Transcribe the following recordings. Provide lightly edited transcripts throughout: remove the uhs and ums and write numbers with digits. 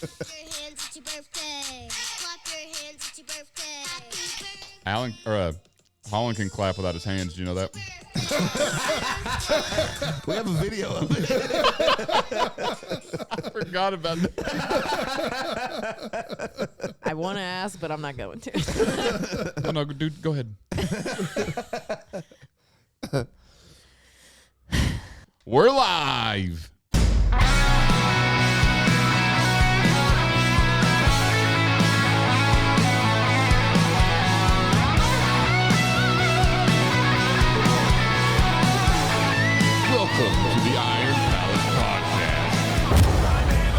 your hands, it's your birthday. Clap your hands, it's your birthday. Happy birthday. Alan or Holland can clap without his hands. Do you know that? We have a video of it. I forgot about that. I want to ask, but I'm not going to. Oh, no, dude, go ahead. We're live. Welcome to the Iron Palace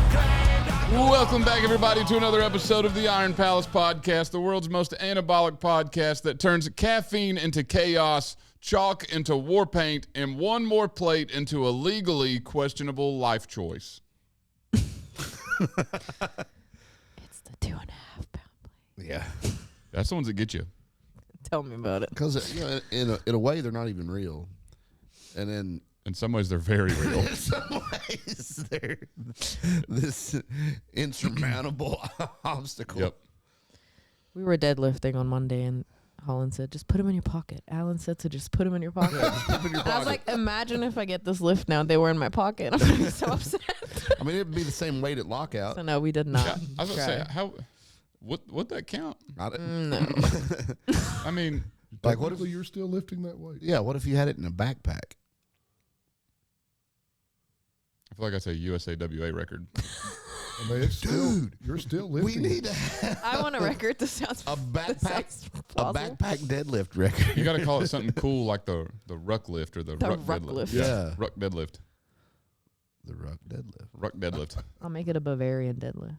Podcast. Welcome back, everybody, to another episode of the Iron Palace Podcast, the world's most anabolic podcast that turns caffeine into chaos, chalk into war paint, and one more plate into a legally questionable life choice. It's the 2.5 pound plate. Yeah. That's the ones that get you. Tell me about it. Because in a way, they're not even real. And then In some ways, they're very real. in some ways, they're this insurmountable obstacle. Yep. We were deadlifting on Monday, and Holland said, just put them in your pocket. Alan said to just put them in your pocket. Put 'em in your And I was pocket. like, imagine if I get this lift now. They were in my pocket. I'm going to be so upset. I mean, it'd be the same weight at lockout. So, no, we did not. Yeah, I was going to try. say, how, would that count? No. I mean, Like, what if Technically, you're still lifting that weight? Yeah, what if you had it in a backpack? I feel like that's a USAWA record. I mean, it's still, Dude, you're still We lifting. need to have I want a record. This sounds a this backpack, sounds a plausible. backpack deadlift record. You got to call it something cool like the ruck lift or the ruck ruck deadlift. lift. Yeah. Ruck deadlift. The ruck deadlift. Ruck deadlift. I'll make it a Bavarian deadlift.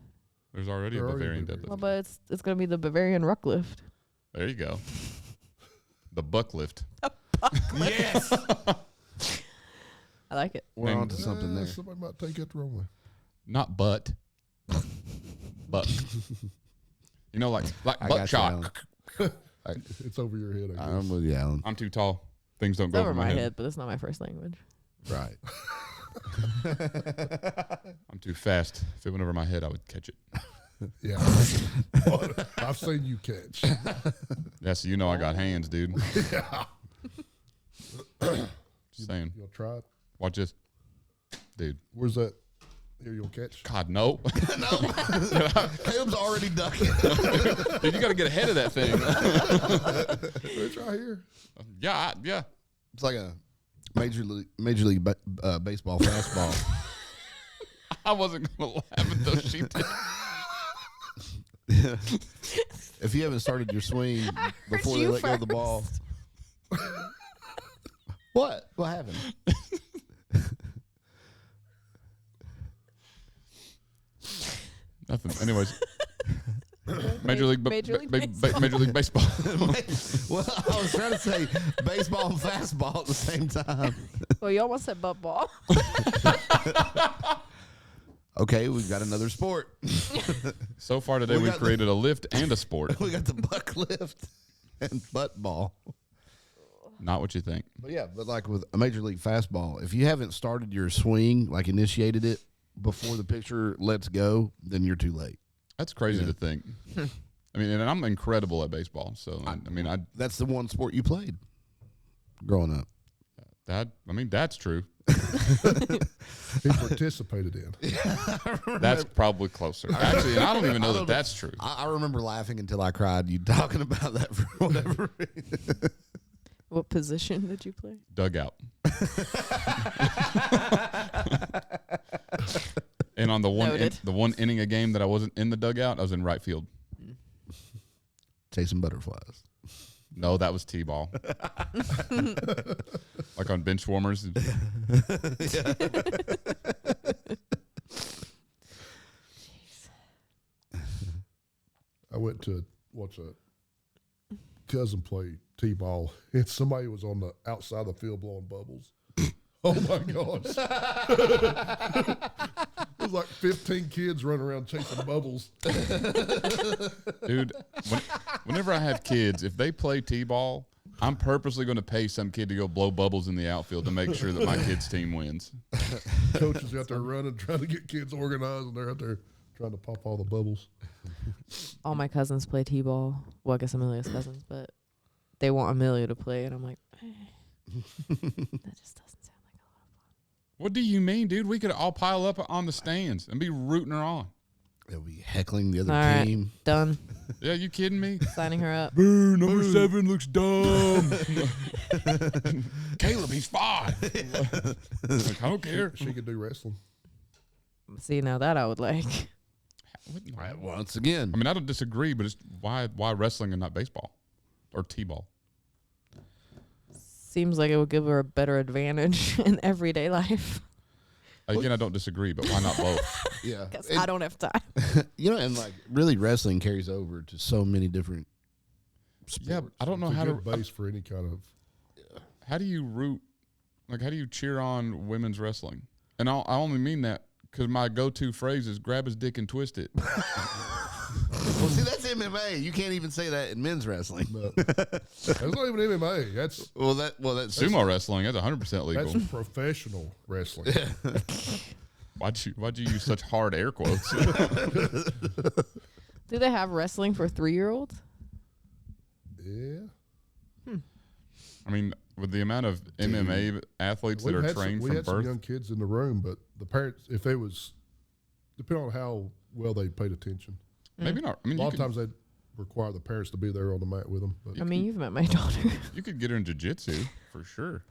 There's already a There already Bavarian is a deadlift. Well, but it's going to be the Bavarian ruck lift. There you go. The buck lift. Yes. I like it. We're Man. on to something there. Somebody might take it the wrong way. Not butt. Buck. You know, like I buck got you, chalk. It's over your head, I guess. I'm with you, Alan. I'm too tall. Things don't It's go over over my head, but it's not my first language. Right. I'm too fast. If it went over my head, I would catch it. Yeah. I've seen you catch. Yeah, so you know I got hands, dude. Yeah. Just saying. You'll try it. Watch this. Dude. Where's that? Here, you'll catch. God, no. Caleb's already ducking. Dude, you got to get ahead of that thing. It's right here. Yeah, yeah. It's like a major league baseball fastball. I wasn't going to laugh at those sheep. If you haven't started your swing before they you let go of the ball. What? What happened? Nothing. Anyways. Major League Baseball. Well, I was trying to say baseball and fastball at the same time. Well, you almost said butt ball. Okay, we've got another sport. So far today, We we've got created a lift and a sport. We got the buck lift and butt ball. Not what you think. But yeah, but like with a major league fastball, if you haven't started your swing, like initiated it before the pitcher lets go, then you're too late. That's crazy to think. I mean, and I'm incredible at baseball. So, I mean, That's the one sport you played growing up. that's true. He participated in. That's probably closer. Actually, and I don't even know that that's true. I remember laughing until I cried. You talking about that for whatever reason. What position did you play? Dugout. And on the Noted. one inning a game that I wasn't in the dugout, I was in right field. Chasing butterflies. No, that was T-ball. Like on bench warmers. I went to watch a cousin play T-ball, and somebody was on the outside of the field blowing bubbles. Oh, my gosh. It was like 15 kids running around chasing bubbles. Dude, whenever I have kids, if they play T-ball, I'm purposely going to pay some kid to go blow bubbles in the outfield to make sure that my kid's team wins. Coaches out there running, trying to get kids organized, and they're out there trying to pop all the bubbles. All my cousins play t-ball. Well, I guess Amelia's cousins, but they want Amelia to play, and I'm like, that just doesn't sound like a lot of fun. What do you mean, dude? We could all pile up on the stands and be rooting her on. They'll be heckling the other All right. team. Done. Yeah, you kidding me? Signing her up. Boo, number 7 looks dumb. Caleb, he's 5. Like, I don't care. She could do wrestling. See, now that I would like. Right, once again. I mean, I don't disagree, but it's why wrestling and not baseball or t-ball? Seems like it would give her a better advantage in everyday life. Again, I don't disagree, but why not both? Yeah. Because I don't have time. You know, and like really wrestling carries over to so many different sports. Yeah, I don't know It's a how to. good base for any kind of. How do you root? Like, how do you cheer on women's wrestling? And I only mean that because my go-to phrase is "grab his dick and twist it." Well, see, that's MMA. You can't even say that in men's wrestling. But that's not even MMA. That's That's Sumo wrestling, that's 100% legal. that's professional wrestling. Why'd you use such hard air quotes? Do they have wrestling for 3-year-olds? Yeah. I mean, with the amount of MMA athletes that We've are had trained we from had some birth, young kids in the room, but the parents, if they was, depending on how well they paid attention, maybe not. I a mean, lot of times they'd require the parents to be there on the mat with them. But I mean, you've met my daughter. you could get her in jiu-jitsu for sure.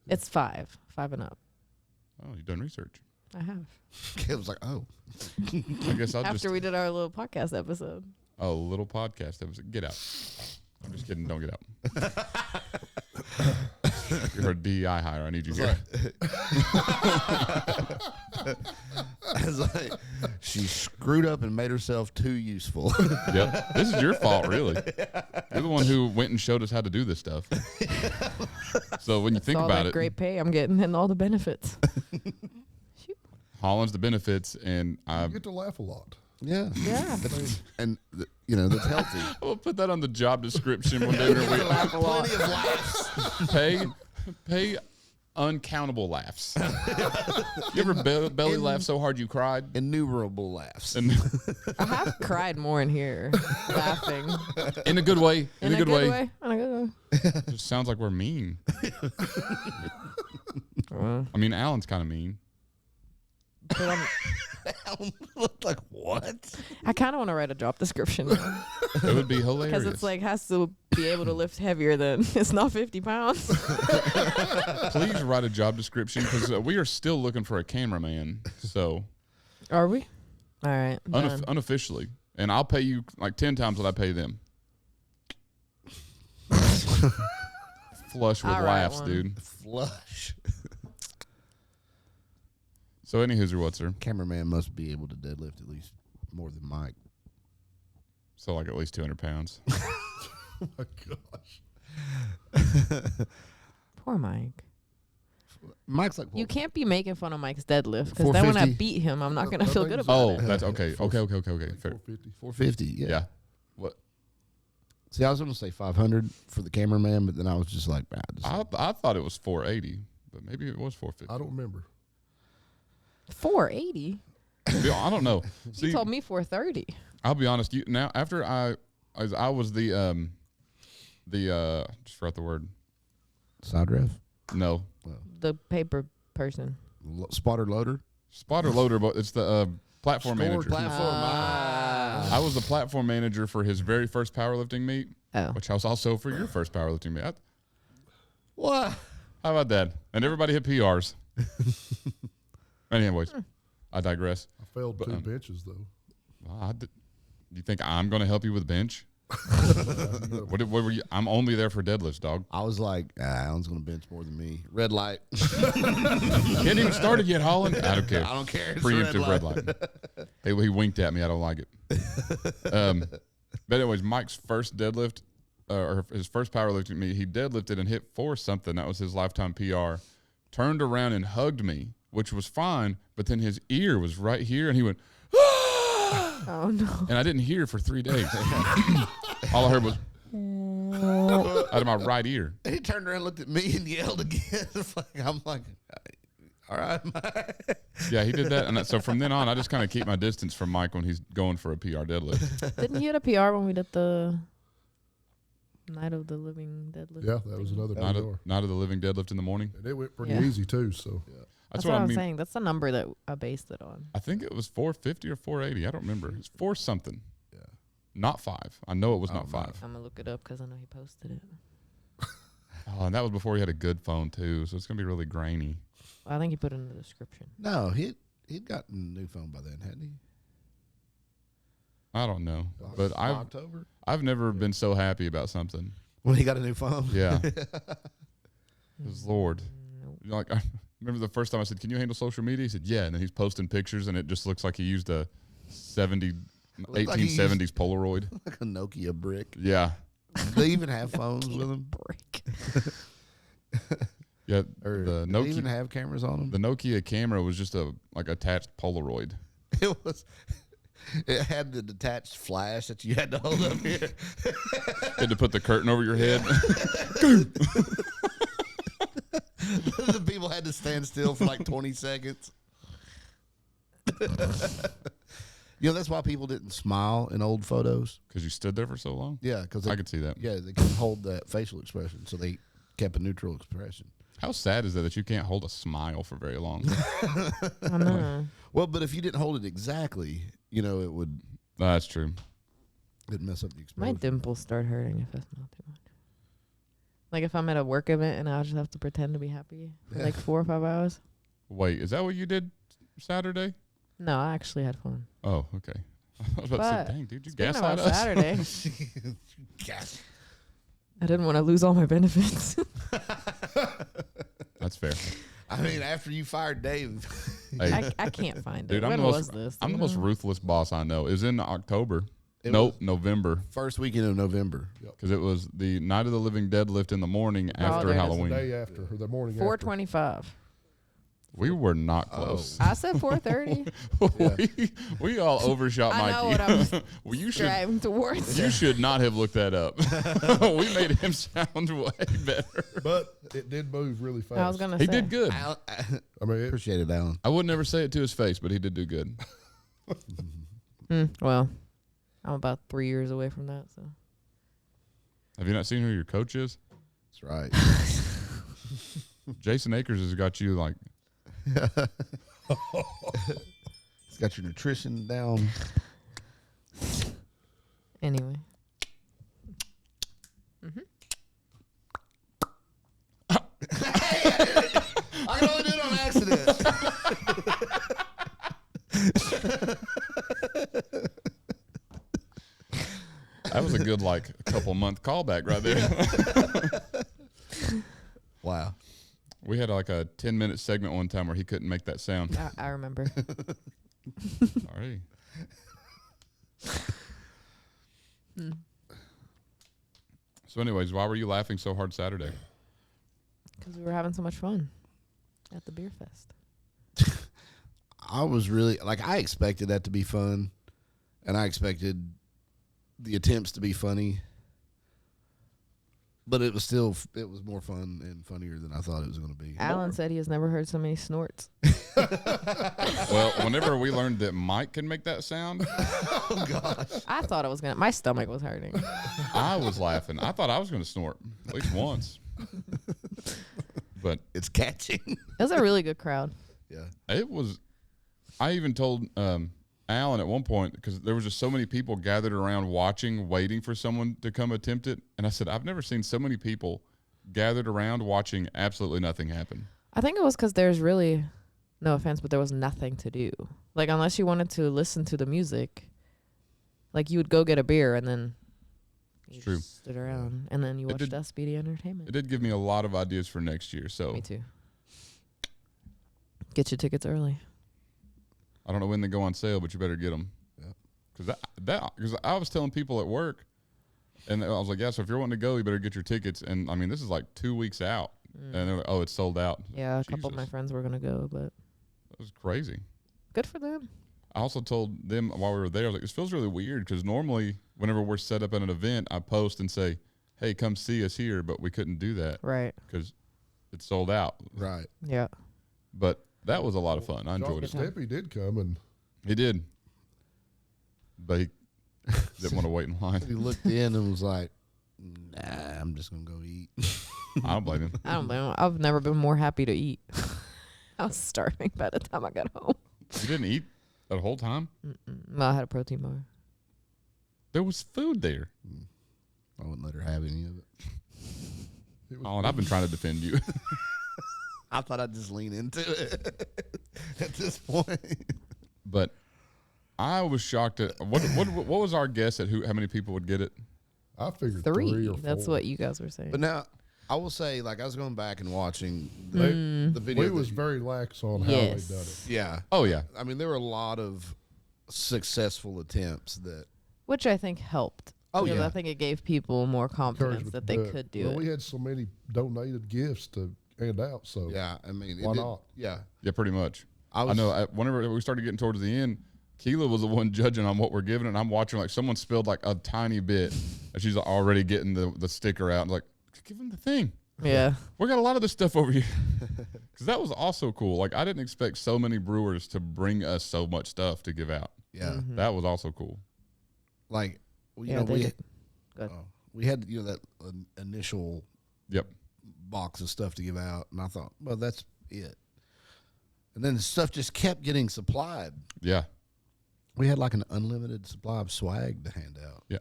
It's 5 and up. Oh, you've done research. I have. Caleb's like, oh. I guess I'll After just we did our little podcast episode. a little podcast episode. Get out. I'm just kidding. Don't get out. You're a DEI hire. I need you here. It's like, she screwed up and made herself too useful. Yep. This is your fault, really. You're the one who went and showed us how to do this stuff. So when you think all about that it, great pay I'm getting and all the benefits. Holland's the benefits, and you get to laugh a lot. Yeah. Yeah. And, that's healthy. we'll put that on the job description one day. Plenty of laughs. Pay uncountable laughs. You ever belly laugh so hard you cried? Innumerable laughs. And I have cried more in here laughing. in a good way. In a good way. In a good way. It just sounds like we're mean. I mean, Alan's kind of mean. But Like, what? I kind of want to write a job description It would be hilarious. because it's like has to be able to lift heavier than it's not 50 pounds. Please write a job description because we are still looking for a cameraman. So Are we? All right. Done. unofficially, and I'll pay you like 10 times what I pay them. Flush with All right, laughs, one. dude. Flush. So any who's or what's her? Cameraman must be able to deadlift at least more than Mike. So like at least 200 pounds. Oh my gosh. Poor Mike. Mike's like, You can't be making fun of Mike's deadlift because then when I 450. beat him, I'm not going to I feel think good so. about Oh, it. that's okay. Okay. Fair. 450. 450. Yeah. Yeah. What? See, I was going to say 500 for the cameraman, but then I was just like, I thought it was 480, but maybe it was 450. I don't remember. 480? I don't know. You See, told me 430. I'll be honest. Now after I was the just forgot the word. side ref, No, The paper person. spotter loader, spotter loader, but it's the platform manager. platform. I was the platform manager for his very first powerlifting meet, Oh. which I was also for your first powerlifting meet. What? How about that? And everybody hit PRs. Anyways, I digress. I failed But, 2 benches though. You think I'm going to help you with bench? What were you? I'm only there for deadlifts, dog. I was like, Alan's going to bench more than me. Red light. Hadn't even started yet, Holland. I don't care. I don't care. It's Preemptive red light. He winked at me. I don't like it. But anyways, Mike's first deadlift, or his first powerlifting meet, he deadlifted and hit 4 something. That was his lifetime PR. Turned around and hugged me, which was fine. But then his ear was right here, and he went, Oh, no. and I didn't hear for 3 days. All I heard was out of my right ear. He turned around, looked at me, and yelled again. I'm like, All right. Yeah, he did that. And so from then on, I just kind of keep my distance from Mike when he's going for a PR deadlift. Didn't he hit a PR when we did the Night of the Living Deadlift? Yeah, that was another Night PR. of the living deadlift in the morning. And it went pretty Yeah. easy too. So That's what what I I'm mean. saying. That's the number that I based it on. I think it was 450 or 480. I don't remember. It's 4 something. Yeah. Not 5. I know it was not Oh, 5. no. I'm gonna look it up because I know he posted it. Oh, and that was before he had a good phone too, so it's gonna be really grainy. I think he put it in the description. No, he'd gotten a new phone by then, hadn't he? I don't know, but October I've never been so happy about something. when he got a new phone. Yeah, His Lord. Nope. You know, like I remember the first time I said, "Can you handle social media?" He said, "Yeah," and then he's posting pictures, and it just looks like he used a 1870s Polaroid. Like a Nokia brick. Yeah, They even have phones with them. Break. yeah. Or The do they even Nokia, have cameras on them? the Nokia camera was just a like attached Polaroid. It was. It had the detached flash that you had to hold up here. Had to put the curtain over your head. The people had to stand still for like 20 seconds. That's why people didn't smile in old photos. Because you stood there for so long. Yeah, because I could see that. yeah, they couldn't hold that facial expression, so they kept a neutral expression. How sad is that you can't hold a smile for very long? I know. Well, but if you didn't hold it exactly, it would That's true. mess up the My expression. dimples start hurting if I smile too much. Like if I'm at a work event and I'll just have to pretend to be happy for like 4 or 5 hours. Wait, is that what you did Saturday? No, I actually had fun. Oh, okay. I was about to But say, dang, dude, you Speaking gaslight about us? Saturday, Gas. I didn't want to lose all my benefits. That's fair. I mean, after you fired Dave, Hey, I can't find dude, it. I'm When the was most, this? I'm Do the you most know? ruthless boss I know. It was in October. It Nope, was- November. first weekend of November. Because it was the Night of the Living Deadlift in the morning after there it is. the Halloween. day after or the morning after. 4:25. We were not close. I said 4:30. we all overshot I Mikey. know what I was well, you should Driving towards. you should not have looked that up. We made him sound way better. But it did move really fast. I was gonna He say. did good. I I mean, appreciate it, Alan. I would never say it to his face, but he did do good. Well, I'm about 3 years away from that. So Have you not seen who your coach is? That's right. Jason Akers has got you like It's got your nutrition down. anyway, I can only do it on accident. that was a good like couple month callback right there. Wow. We had like a 10-minute segment one time where he couldn't make that sound. I remember. Sorry. So, anyways, why were you laughing so hard Saturday? Because we were having so much fun at the beer fest. I was really I expected that to be fun, and I expected the attempts to be funny, but it was more fun and funnier than I thought it was going to be. Alan said he has never heard so many snorts. Well, whenever we learned that Mike can make that sound, Oh gosh. I thought it was gonna. My stomach was hurting. I was laughing. I thought I was going to snort at least once. But It's catching. It was a really good crowd. Yeah. it was, I even told Alan at one point, because there was just so many people gathered around watching, waiting for someone to come attempt it. And I said, I've never seen so many people gathered around watching absolutely nothing happen. I think it was because there's really, no offense, but there was nothing to do. Like, unless you wanted to listen to the music, like, you would go get a beer and then you true. just stood around and then you It watched did- SPD Entertainment. It did give me a lot of ideas for next year. So Me too. Get your tickets early. I don't know when they go on sale, but you better get them. Yeah. Because I was telling people at work, and I was like, yeah, so if you're wanting to go, you better get your tickets. And I mean, this is like 2 weeks out. And they're like, oh, it's sold out. Yeah, a couple of my Jesus. friends were going to go, but It was crazy. good for them. I also told them while we were there, I was like, this feels really weird because normally whenever we're set up at an event, I post and say, hey, come see us here. But we couldn't do that Right. because it's sold out. Right. Yeah. But That was a lot of fun. I John enjoyed it. Steppy did come, and He did. But he didn't want to wait in line. He looked in and was like, "Nah, I'm just gonna go eat." I don't blame him. I don't blame him. I've never been more happy to eat. I was starving by the time I got home. You didn't eat that whole time? Well, I had a protein bar. There was food there. I wouldn't let her have any of it. Oh, and I've been trying to defend you. I thought I'd just lean into it at this point. But I was shocked at what was our guess at how many people would get it? I figured 3. 3 or 4. That's what you guys were saying. But now, I will say, like, I was going back and watching They- the video. we that was you- very lax on how Yes. they done it. yeah. Oh yeah. I mean, there were a lot of successful attempts that. Which I think helped. Oh, because yeah. I think it gave people more confidence Encouragement that they to do it. could do Well, it. we had so many donated gifts to hand out, so Yeah, I mean, Why not? Yeah, Yeah, pretty much. I I know. Whenever we started getting towards the end, Keela was the one judging on what we're giving, and I'm watching like someone spilled like a tiny bit, and she's already getting the sticker out. And like, give them the thing. Yeah. We got a lot of this stuff over here. Because that was also cool. Like, I didn't expect so many brewers to bring us so much stuff to give out. yeah. That was also cool. Like, well, you Yeah, know, they we did. Good. we had that initial Yep. box of stuff to give out, and I thought, well, that's it. And then the stuff just kept getting supplied. Yeah. We had like an unlimited supply of swag to hand out. Yeah.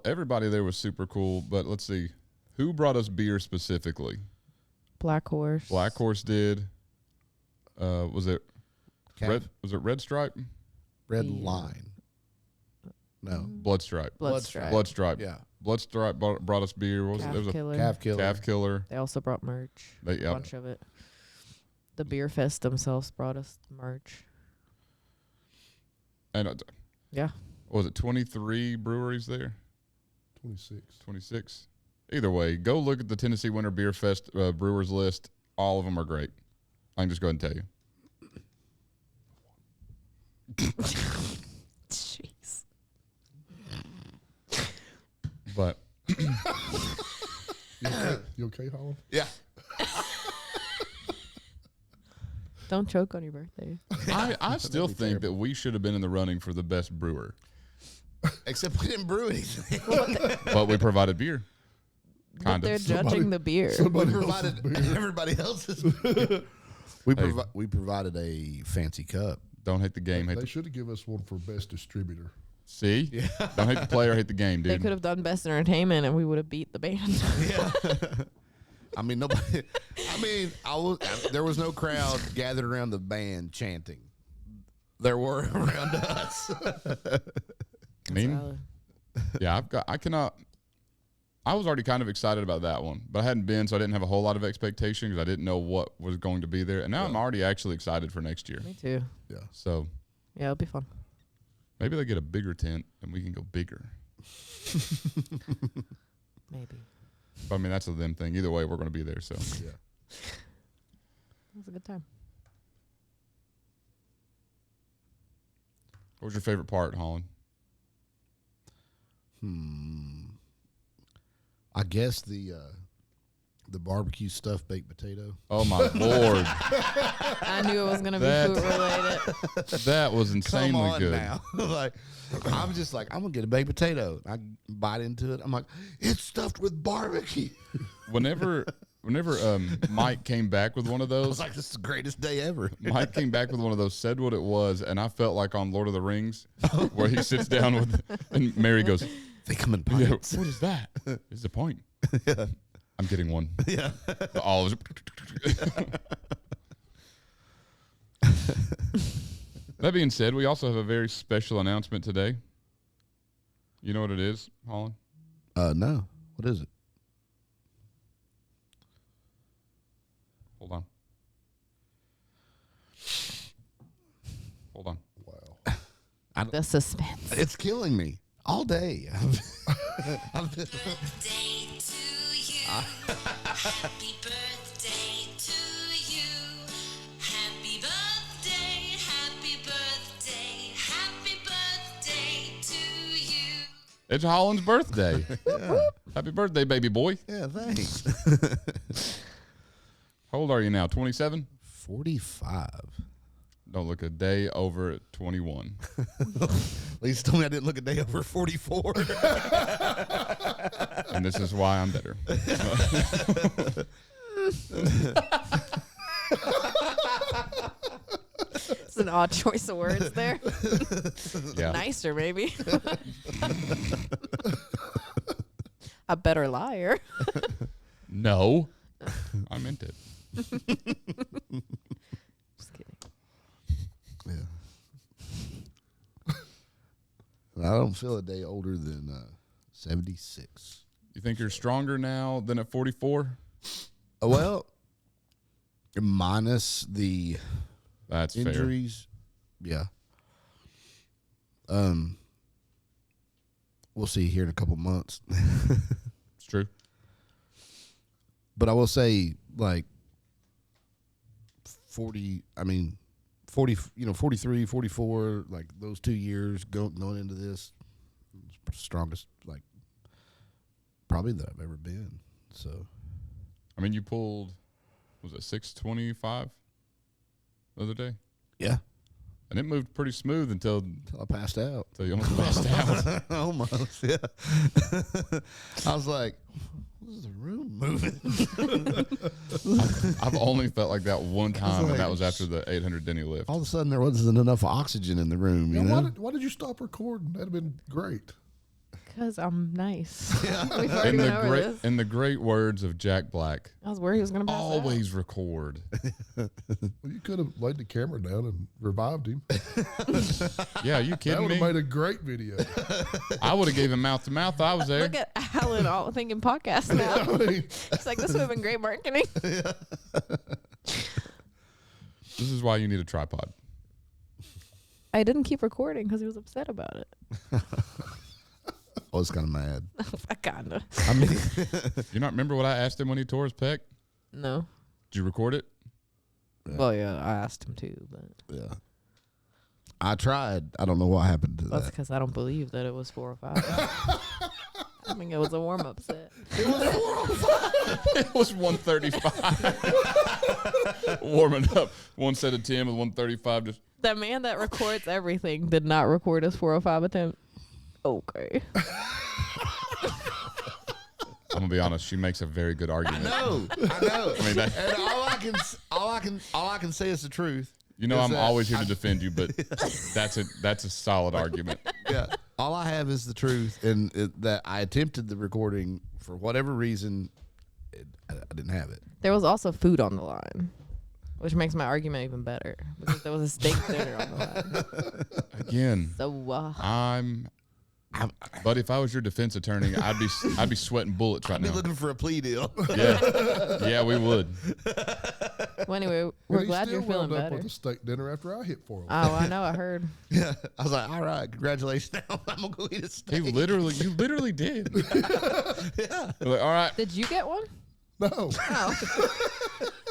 Everybody there was super cool. But let's see. Who brought us beer specifically? Black Horse. Black Horse did. Was it Calf- Red Stripe? Red Yeah. Line. No. Blood Stripe. Blood Stripe. Blood Stripe. Yeah. Blood Stripe brought us beer. What was it? Calf There was a Killer. Calf Killer. Calf Killer. They also brought merch. They, A yeah. bunch of it. The Beer Fest themselves brought us merch. And Yeah. what was it 23 breweries there? 26. 26. Either way, go look at the Tennessee Winter Beer Fest brewers list. All of them are great. I can just go ahead and tell you. Jeez. But You okay, Holland? Yeah. Don't choke on your birthday. I still think that we should have been in the running for the best brewer, Except we didn't brew anything. but we provided beer. But Kind they're of. judging the beer. we Somebody provided else's beer. everybody else's. We provided a fancy cup. Don't hate the game. Hate They the, should have given us one for best distributor. see? Don't hate the player. Hate the game, They dude. could have done best entertainment and we would have beat the band. I mean, nobody. I mean, there was no crowd gathered around the band chanting. There were around us. I mean, yeah, I was already kind of excited about that one, but I hadn't been, so I didn't have a whole lot of expectation because I didn't know what was going to be there. And now I'm already actually excited for next year. Me too. So Yeah, it'll be fun. maybe they get a bigger tent and we can go bigger. Maybe. But I mean, that's a them thing. Either way, we're going to be there. So It was a good time. what was your favorite part, Holland? I guess the barbecue stuffed baked potato. Oh my Lord. I knew it was going to be That- food related. That was Come insanely on good. now. Like, I'm just like, I'm gonna get a baked potato. I bite into it. I'm like, it's stuffed with barbecue. Whenever Mike came back with one of I was those, like, this is the greatest day ever. Mike came back with one of those, said what it was, and I felt like on Lord of the Rings, where he sits down with, and Mary goes, They come in yeah, pints. what is that? Is the point? I'm getting one. Yeah. The olives. That being said, we also have a very special announcement today. You know what it is, Holland? No. What is it? Hold on. Hold on. Wow. The suspense. It's killing me all day. Birthday to you. Happy birthday to you. Happy birthday, happy birthday, happy birthday to you. It's Holland's birthday. Happy birthday, baby boy. Yeah, thanks. How old are you now? 27? 45. Don't look a day over 21. Please tell me I didn't look a day over 44. And this is why I'm better. It's an odd choice of words there. Yeah. Nicer, maybe. A better liar. No. I meant it. Just kidding. Yeah. I don't feel a day older than 76. You think you're stronger now than at 44? Well, minus the That's fair. injuries. Yeah. We'll see here in a couple months. It's true. But I will say, like, 40, 43, 44, like, those 2 years going into this, strongest, like, probably that I've ever been. So, I mean, you pulled, was it 625 the other day? yeah, And it moved pretty smooth until I passed out. you almost passed out. Almost, yeah. I was like, what is the room moving? I've only felt like that one time, and that like- was after the 800 Denny lift. All of a sudden, there wasn't enough oxygen in the room, you Now, know? why did you stop recording? That'd have been great. Because I'm nice. We've already In been the over great, this. in the great words of Jack Black, I was worried he was going to pass out. always record. Well, you could have laid the camera down and revived him. Yeah, you That kidding would have me? made a great video. I would have gave him mouth to mouth. I was there. Look at Alan all thinking podcast now. I mean, It's like, this would have been great marketing. This is why you need a tripod. I didn't keep recording because he was upset about it. I was kind of mad. I kind of. I mean, You not remember what I asked him when he tore his pec? No. Did you record it? Yeah. Well, yeah, I asked him too, but yeah. I tried. I don't know what happened to that's that. because I don't believe that it was 4 or 5. I think it was a warm-up set. It was 135. Warming up. One set of 10 with 135. Just The man that records everything did not record his 405 attempt. Okay. I'm gonna be honest. She makes a very good argument. I know. I mean, that, And all I can say is the truth. you know, Is I'm that always here to defend you, but that's a solid argument. Yeah. All I have is the truth, and that I attempted the recording for whatever reason. I didn't have it. There was also food on the line, which makes my argument even better because there was a steak dinner on the line. Again, So, but if I was your defense attorney, I'd be sweating bullets right I'd be now. looking for a plea deal. Yeah, we would. well, anyway, and we're he glad still you're feeling wound up better. with a steak dinner after I hit for him. Oh, I know. I heard. Yeah. I was like, all right, congratulations. Now I'm gonna go eat a steak. You literally did. Yeah. Like, all right. Did you get one? No. Oh.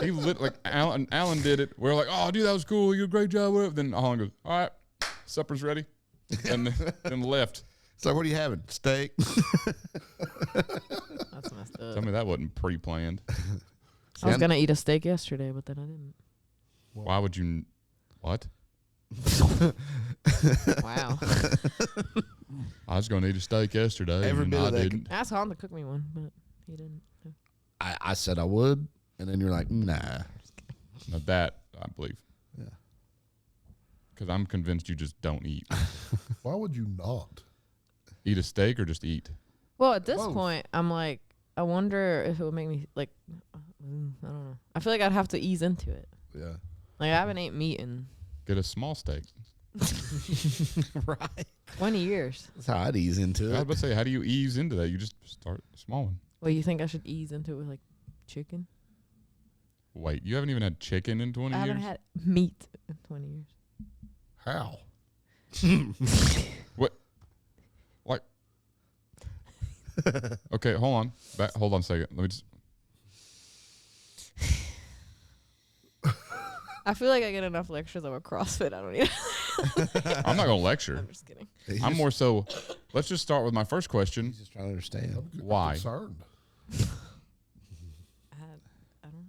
He like Alan did it. We're like, oh, dude, that was cool. You did a great job. Whatever. Then Alan goes, all right, supper's ready, and then left. So what are you having? Steak. That's messed up. Tell me that wasn't pre-planned. I was going to eat a steak yesterday, but then I didn't. Why would you? What? Wow. I was going to eat a steak yesterday, Every and bit I of that didn't. I asked Han to cook me one, but he didn't. No. I said I would, and then you're like, nah. Now that I believe. Yeah. Because I'm convinced you just don't eat. Why would you not? Eat a steak or just eat? Well, at this Both. point, I'm like, I wonder if it would make me, like, I don't know. I feel like I'd have to ease into it. Yeah. Like, I haven't ate meat in Get a small steak. Right. 20 years. That's how I'd ease into I was it. about to say, how do you ease into that? You just start a small one. Well, you think I should ease into it with, like, chicken? Wait, you haven't even had chicken in 20 I years? haven't had meat in 20 years. How? What? Like? Okay, hold on. Hold on a second. Let me just. I feel like I get enough lectures over CrossFit. I don't need. I'm not gonna lecture. I'm just kidding. I'm more so. Let's just start with my first question. He's just trying to understand. I'm Why? concerned. I don't know.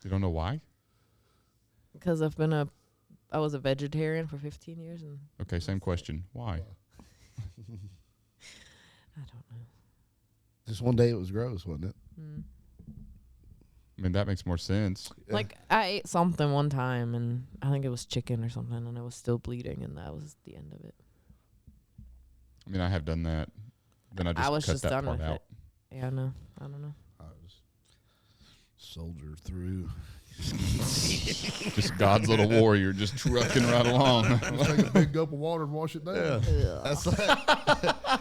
You don't know why? Because I was a vegetarian for 15 years, and Okay, same question. Why? I don't know. Just one day it was gross, wasn't it? I mean, that makes more sense. Like, I ate something one time, and I think it was chicken or something, and it was still bleeding, and that was the end of it. I mean, I have done that. Then I just was cut just that done part with out. it. Yeah, no, I don't know. I was soldier through. Just God's little warrior, just trucking right along. Just take a big gulp of water and wash it down. That's like,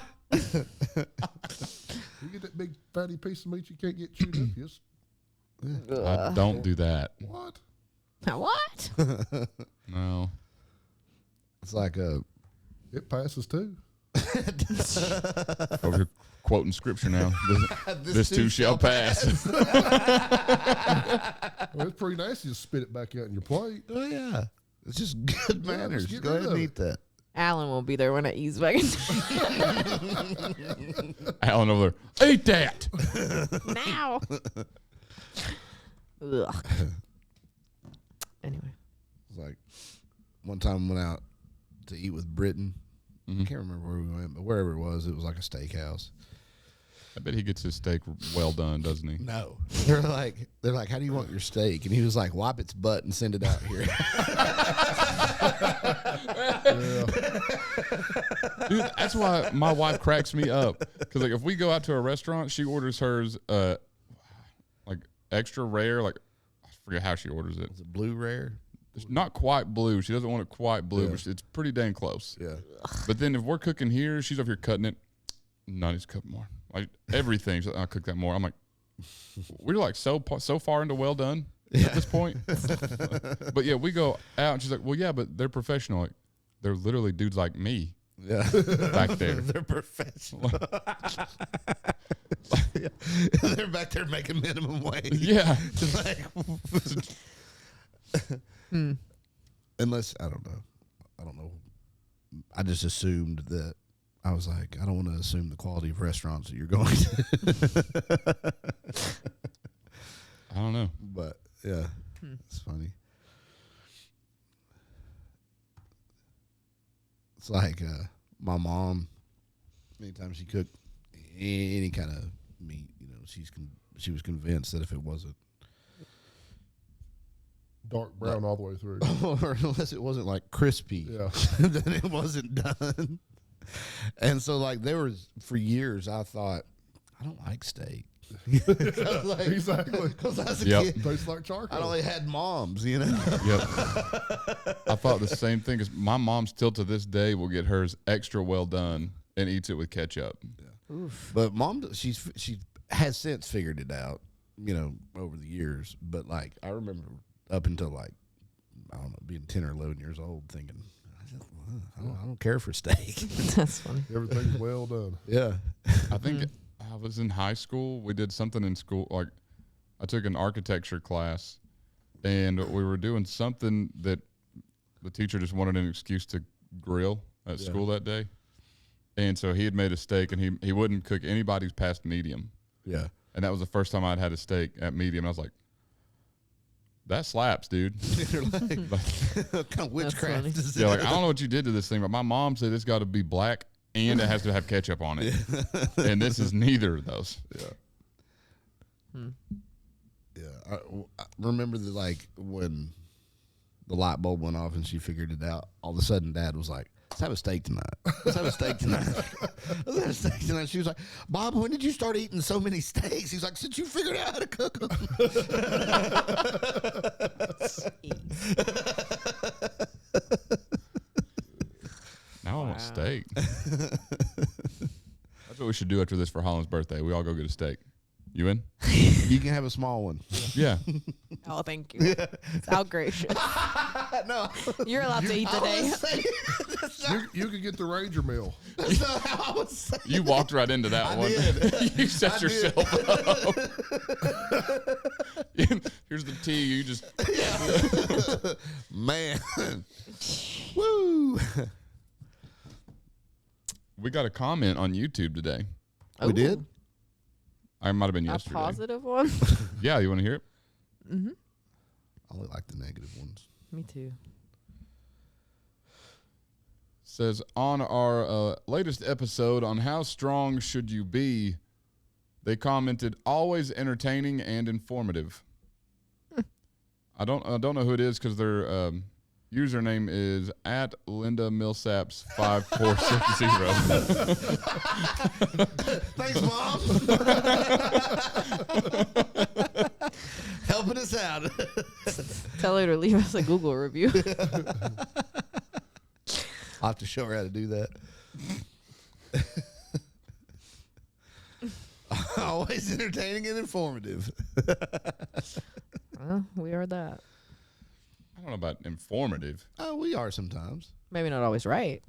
You get that big fatty piece of meat you can't get chewed up. Just I don't do that. what? What? No. it's like It passes too. Oh, you're quoting scripture now. This too shall pass. Well, it's pretty nasty to spit it back out in your plate. oh yeah, it's just good Yeah, manners. just get Go rid ahead of and it. eat that. Alan won't be there when I ease back in. Alan over there, eat that. now. Ugh. Anyway. It's like one time I went out to eat with Britain. Mm-hmm. I can't remember where we went, but wherever it was like a steakhouse. I bet he gets his steak well done, doesn't he? No, they're like, how do you want your steak? And he was like, wipe its butt and send it out here. Dude, that's why my wife cracks me up. Because like if we go out to a restaurant, she orders hers like extra rare. Like I forget how she orders it. Is it blue rare? It's not quite blue. She doesn't want it quite blue, but it's pretty dang close. Yeah. But then if we're cooking here, she's over here cutting it. No, just cut more. Like everything. She's like, I'll cook that more. I'm like, we're like so far into well done at this point. But yeah, we go out and she's like, well, yeah, but they're professional. Like, they're literally dudes like me Yeah. back there. They're professional. They're back there making minimum wage. Yeah. Like, unless I don't know. I just assumed that I was like, I don't want to assume the quality of restaurants that you're going to. I don't know. But yeah, it's funny. It's like my mom. Anytime she cooked any kind of meat, she was convinced that if it wasn't, Dark brown all the way through. or unless it wasn't like crispy, Yeah. then it wasn't done. And so, like, for years, I thought, I don't like steak. Like, Exactly. because as a Yep. kid, Tastes like charcoal. I only had moms, you know. Yep. I thought the same thing. Because my mom still to this day will get hers extra well done and eats it with ketchup. But mom, she has since figured it out, over the years. But like, I remember up until like, I don't know, being 10 or 11 years old, thinking, I don't care for steak. That's funny. Everything's well done. Yeah. I think I was in high school. We did something in school. Like I took an architecture class and we were doing something that the teacher just wanted an excuse to grill at school that day. And so he had made a steak and he wouldn't cook anybody's past medium. Yeah. And that was the first time I'd had a steak at medium. I was like, that slaps, dude. You're like, what kind of witchcraft funny. is Yeah, it? like I don't know what you did to this thing, but my mom said it's got to be black and it has to have ketchup on it. And this is neither of those. Yeah. I remember that, like, when the light bulb went off and she figured it out, all of a sudden Dad was like, let's have a steak tonight. Let's have a steak tonight. Let's have a steak tonight. She was like, Bob, when did you start eating so many steaks? He's like, since you figured out how to cook them. Now I want steak. That's what we should do after this for Holland's birthday. We all go get a steak. You in? You can have a small one. Yeah. Oh, thank you. How gracious. No. You're allowed to eat today. You could get the Ranger meal. That's not how I was saying. You walked right into that I one. did. You set I yourself up. Here's the tea. You just Man. Woo. we got a comment on YouTube today. We did? I might have been A yesterday. positive one? Yeah, you want to hear it? I only like the negative ones. me too. Says on our latest episode on how strong should you be, they commented always entertaining and informative. I don't know who it is because their username is at Linda Millsaps 5460. Thanks, Mom. Helping us out. Tell her to leave us a Google review. I'll have to show her how to do that. Always entertaining and informative. Well, we are that. I don't know about informative. Oh, we are sometimes. Maybe not always right.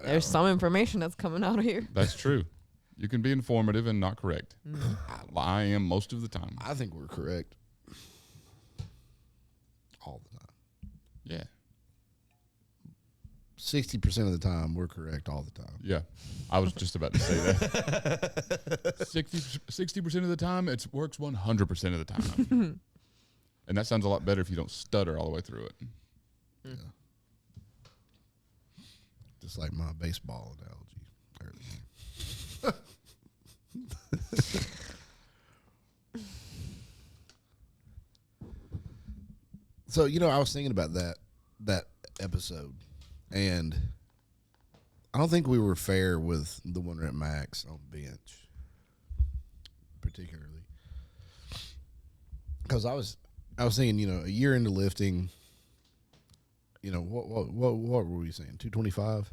There's some information that's coming out of here. That's true. You can be informative and not correct. I am most of the time. I think we're correct. All the time. Yeah. 60% of the time, we're correct all the time. Yeah. I was just about to say that. 60% of the time, it works 100% of the time. And that sounds a lot better if you don't stutter all the way through it. Yeah. Just like my baseball analogy earlier. So, I was thinking about that episode, and I don't think we were fair with the one rep max on bench, particularly. Because I was thinking, a year into lifting, what were we saying? 225?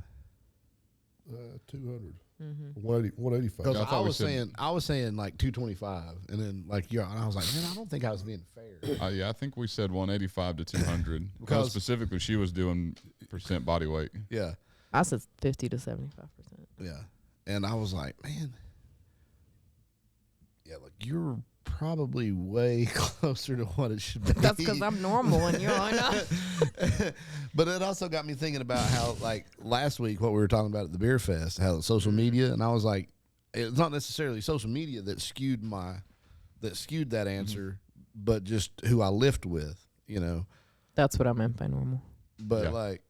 200. Mm-hmm. 185. Because I thought we I was saying like 225, and then and I was like, man, I don't think I was being fair. Yeah, I think we said 185 to 200. Because specifically, she was doing percent body weight. Yeah, I said 50 to 75%. yeah, and I was like, man, yeah, like you're probably way closer to what it should be. That's because I'm normal and you're not. But it also got me thinking about how, like, last week, what we were talking about at the beer fest, how social media, and I was like, it's not necessarily social media that skewed that answer, but just who I lift with, That's what I meant by normal. But Yeah. like,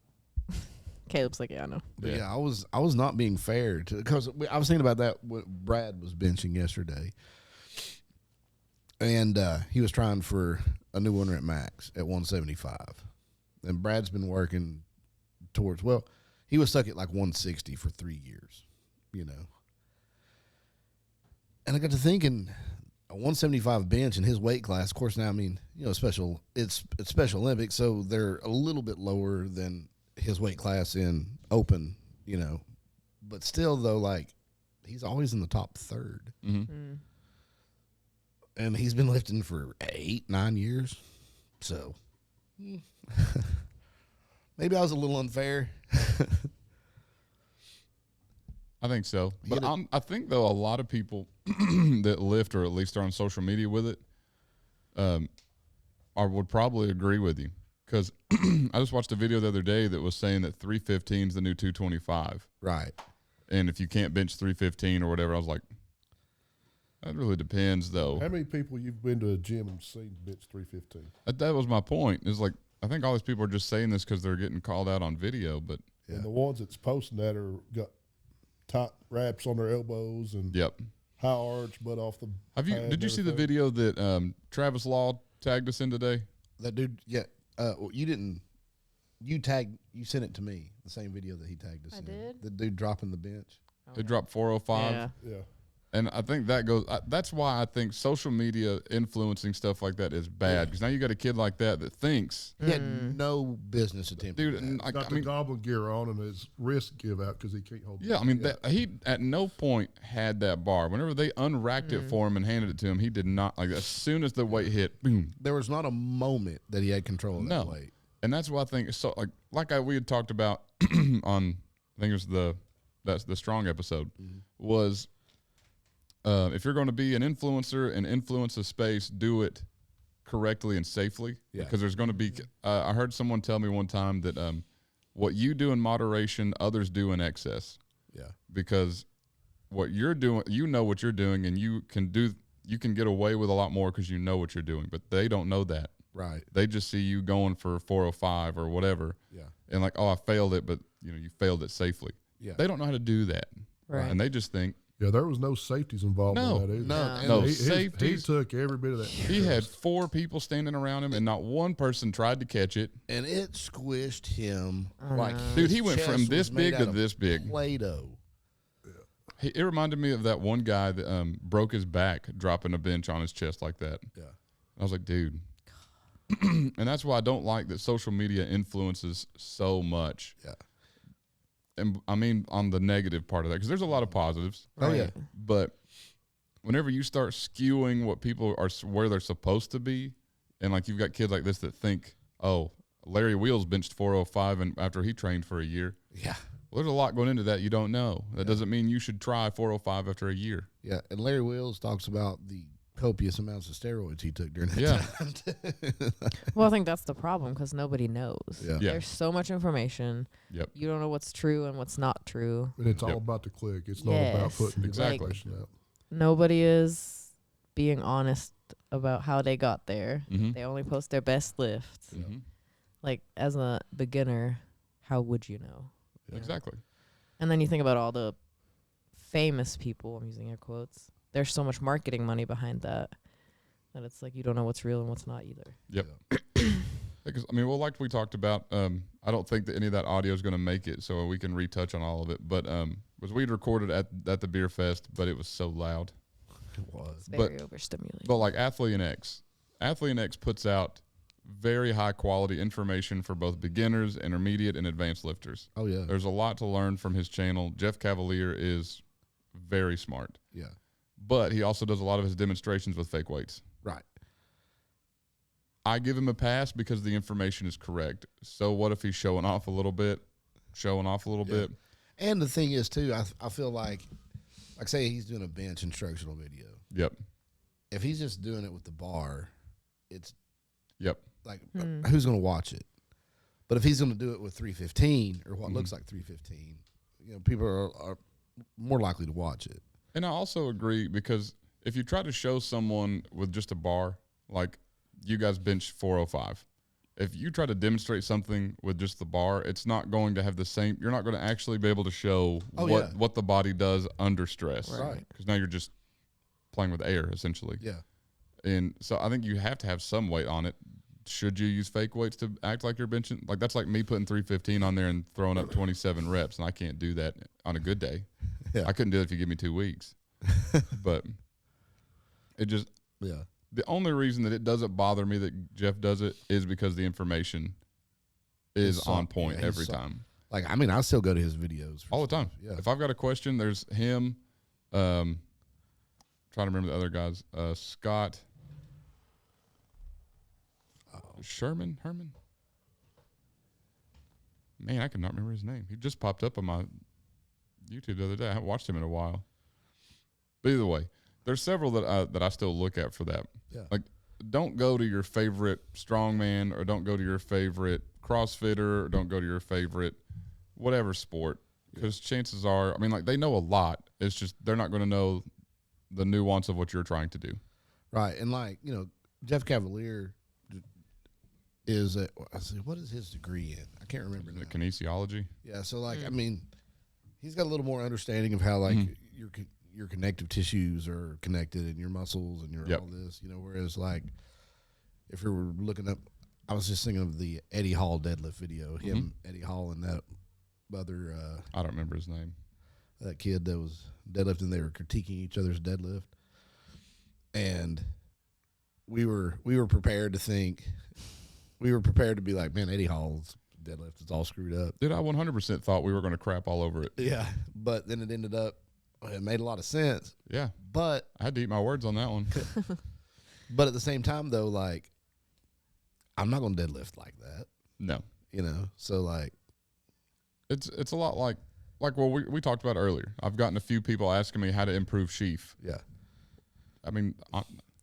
Caleb's like, yeah, I know. but Yeah. yeah, I was not being fair because I was thinking about that when Brad was benching yesterday, and he was trying for a new one rep max at 175. And Brad's been working towards, he was stuck at like 160 for 3 years, And I got to thinking, a 175 bench in his weight class, of course, now, it's Special Olympics, so they're a little bit lower than his weight class in open, But still, though, like, he's always in the top third. Mm-hmm. And he's been lifting for 8-9 years. So maybe I was a little unfair. I think so. You But gotta- I think, though, a lot of people that lift or at least are on social media with it would probably agree with you. Because I just watched a video the other day that was saying that 315 is the new 225. Right. And if you can't bench 315 or whatever, I was like, that really depends, though. How many people you've been to a gym and seen bench 315? That was my point. It's like, I think all these people are just saying this because they're getting called out on video. But, Yeah. And the ones that's posting that got tight wraps on their elbows and yep. high arch, butt off the pad Did and you see the everything. video that Travis Law tagged us in today? That dude, yeah. You didn't. You sent it to me, the same video that he tagged us I in. did? The dude dropping the bench. It dropped 405. Yeah. Yeah. And I think that goes. That's why I think social media influencing stuff like that is bad. Because now you got a kid like that thinks, He had no business attempting dude. that. And Got the goblin gear on and his wrist give out because he can't hold yeah, it. I mean, that, he at no point had that bar. Whenever they unracked it for him and handed it to him, he did not like. As soon as the weight hit, boom. There was not a moment that he had control of that No. weight. And that's why I think it's so we had talked about on I think it was that's the strong episode was if you're going to be an influencer and influence a space, do it correctly and safely. Yeah. Because there's going to be I heard someone tell me one time that what you do in moderation, others do in excess. Yeah. Because what you're doing, you know what you're doing, and you can get away with a lot more because you know what you're doing. But they don't know that. Right. They just see you going for 405 or whatever, Yeah. and like, oh, I failed it, but you failed it safely. Yeah. They don't know how to do that, Right. and they just think Yeah, there was no safeties involved No. in that either. No. No. and No. He Safeties. took every bit of that. he had 4 people standing around him, and not one person tried to catch it. And it squished him Oh, like no. Dude, his he went from chest this was made big to out of this big. Play-Doh. It reminded me of that one guy that broke his back dropping a bench on his chest like that. Yeah. I was like, dude. And that's why I don't like that social media influences so much. Yeah. And I mean, on the negative part of that, because there's a lot of positives. Oh yeah. Right. But whenever you start skewing what people are, where they're supposed to be, and like you've got kids like this that think, oh, Larry Wheels benched 405 and after he trained for a year. Yeah. Well, there's a lot going into that you don't know. That doesn't mean you should try 405 after a year. Yeah. And Larry Wheels talks about the copious amounts of steroids he took during that Yeah. time. Well, I think that's the problem because nobody knows. Yeah. Yeah. There's so much information. Yep. You don't know what's true and what's not true. And it's Yep. all about the click. It's not about Yes. putting Exactly. information out. Nobody is being honest about how they got there. Mm-hmm. They only post their best lifts. Mm-hmm. Like, as a beginner, how would you know? You know? Exactly. And then you think about all the famous people, I'm using air quotes. There's so much marketing money behind that it's like you don't know what's real and what's not either. Yep. Because I mean, well, like we talked about, I don't think that any of that audio is going to make it, so we can retouch on all of it. But was we'd recorded at the beer fest, but it was so loud. It was. It's But- very overstimulating. But like Athlete X puts out very high quality information for both beginners, intermediate, and advanced lifters. Oh yeah. There's a lot to learn from his channel. Jeff Cavalier is very smart, Yeah. but he also does a lot of his demonstrations with fake weights. Right. I give him a pass because the information is correct. So what if he's showing off a little bit? Bit. And the thing is too, I feel like say he's doing a bench instructional video. Yep. If he's just doing it with the bar, it's Yep. like who's going to watch it? But if he's going to do it with 315 or what Mhm. looks like 315, people are more likely to watch it. And I also agree because if you try to show someone with just a bar, like you guys bench 405, if you try to demonstrate something with just the bar, it's not going to have the same. You're not going to actually be able to show what the body does under stress. Right. Because now you're just playing with air essentially. Yeah. And so I think you have to have some weight on it. Should you use fake weights to act like you're benching? Like that's like me putting 315 on there and throwing up 27 reps, and I can't do that on a good day. Yeah. I couldn't do it if you give me 2 weeks. But it just Yeah. the only reason that it doesn't bother me that Jeff does it is because the information is He's on so- point yeah, he's every so- time. Like, I mean, I still go to his videos for All the time. stuff. Yeah. If I've got a question, there's him. Trying to remember the other guys. Scott. Herman? Man, I cannot remember his name. He just popped up on my YouTube the other day. I haven't watched him in a while. But either way, there's several that I still look at for that. Yeah. Like, don't go to your favorite strongman, or don't go to your favorite CrossFitter, or don't go to your favorite whatever sport, because chances are, I mean, like, they know a lot. It's just they're not going to know the nuance of what you're trying to do. Right. And like, Jeff Cavalier is what is his degree in? I can't remember now. The kinesiology. Yeah, so like I mean, he's got a little more understanding of how like your connective tissues are connected and your muscles and your Yep. all this, whereas like if you were looking up, I was just thinking of the Eddie Hall deadlift video, him, Eddie Hall, and that other I don't remember his name. that kid that was deadlifting. They were critiquing each other's deadlift, and we were prepared to think. We were prepared to be like, man, Eddie Hall's deadlift is all screwed up. Dude, I 100% thought we were going to crap all over it. Yeah, but then it ended up, it made a lot of sense. Yeah, But I had to eat my words on that one. at the same time, though, like, I'm not going to deadlift like that, No, So like, it's a lot like well, we talked about earlier. I've gotten a few people asking me how to improve sheath. yeah, I mean,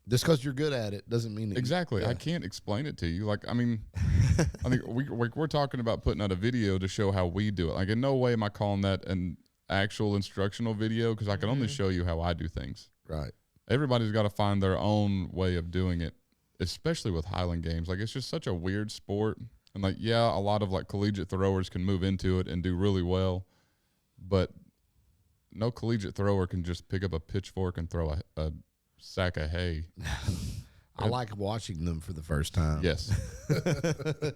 just because you're good at it doesn't mean that exactly. Yeah. I can't explain it to you. Like, I mean, I think we're talking about putting out a video to show how we do it. Like, in no way am I calling that an actual instructional video, because I can only show you how I do things. Right. Everybody's got to find their own way of doing it. especially with Highland games. Like, it's just such a weird sport. And, like, yeah, a lot of, like, collegiate throwers can move into it and do really well. But no collegiate thrower can just pick up a pitchfork and throw a sack of hay. I like watching them for the first time. Yes.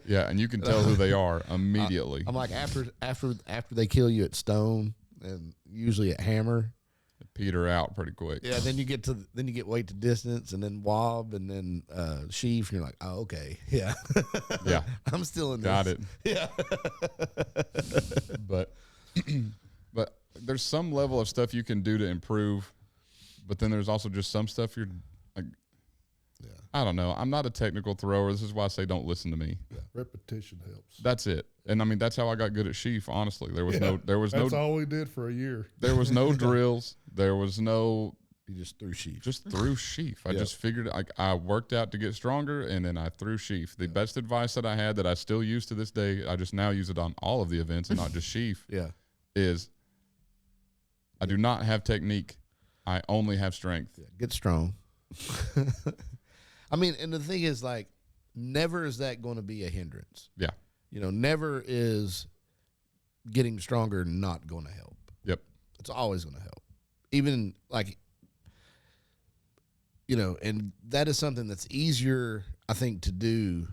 Yeah, and you can tell who they are immediately. I'm like, after they kill you at stone and usually at hammer. Peter out pretty quick. Yeah, then you get weight to distance and then wob and then sheaf and you're like, oh, okay. Yeah. Yeah. I'm still in Got this. it. Yeah. But there's some level of stuff you can do to improve, but then there's also just some stuff you're like, I don't know. I'm not a technical thrower. This is why I say don't listen to me. Repetition helps. That's it. And I mean, that's how I got good at sheaf. Honestly, there was That's all we did for a year. there was no drills. There was no, You just threw sheaf. just threw sheaf. I just figured I worked out to get stronger, and then I threw sheaf. The best advice that I had that I still use to this day, I just now use it on all of the events and not just sheaf, Yeah. is I do not have technique. I only have strength. Get strong. I mean, and the thing is, like, never is that going to be a hindrance. Yeah. You know, never is getting stronger not going to help. Yep. It's always going to help. Even, like, you know, and that is something that's easier, I think, to do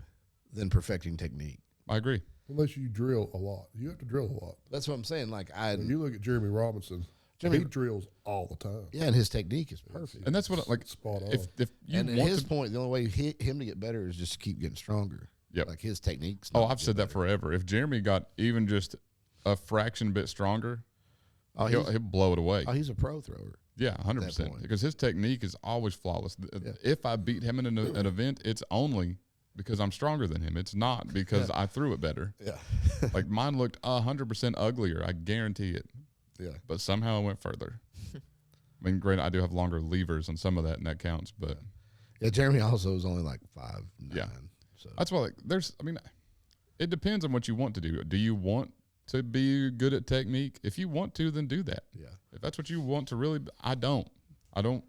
than perfecting technique. I agree. Unless you drill a lot. You have to drill a lot. That's what I'm saying. Like, You look at Jeremy Robinson. He drills all the time. yeah, and his technique is perfect. And that's what, like, Spot on. if you And at want his to, point, the only way him to get better is just to keep getting stronger. Yep. Like, his techniques. oh, I've said that forever. If Jeremy got even just a fraction bit stronger, he'll blow it away. He's a pro thrower. Yeah, 100%. point. Because his technique is always flawless. If I beat him in an event, it's only because I'm stronger tan him. It's not because I threw it better. Yeah. Like, mine looked 100% uglier. I guarantee it. Yeah. But somehow I went further. I mean, granted, I do have longer levers on some of that, and that counts. But Yeah, Jeremy also is only like 5'9". Yeah. So that's why, like, it depends on what you want to do. Do you want to be good at technique? If you want to, then do that. yeah. If that's what you want to really, I don't want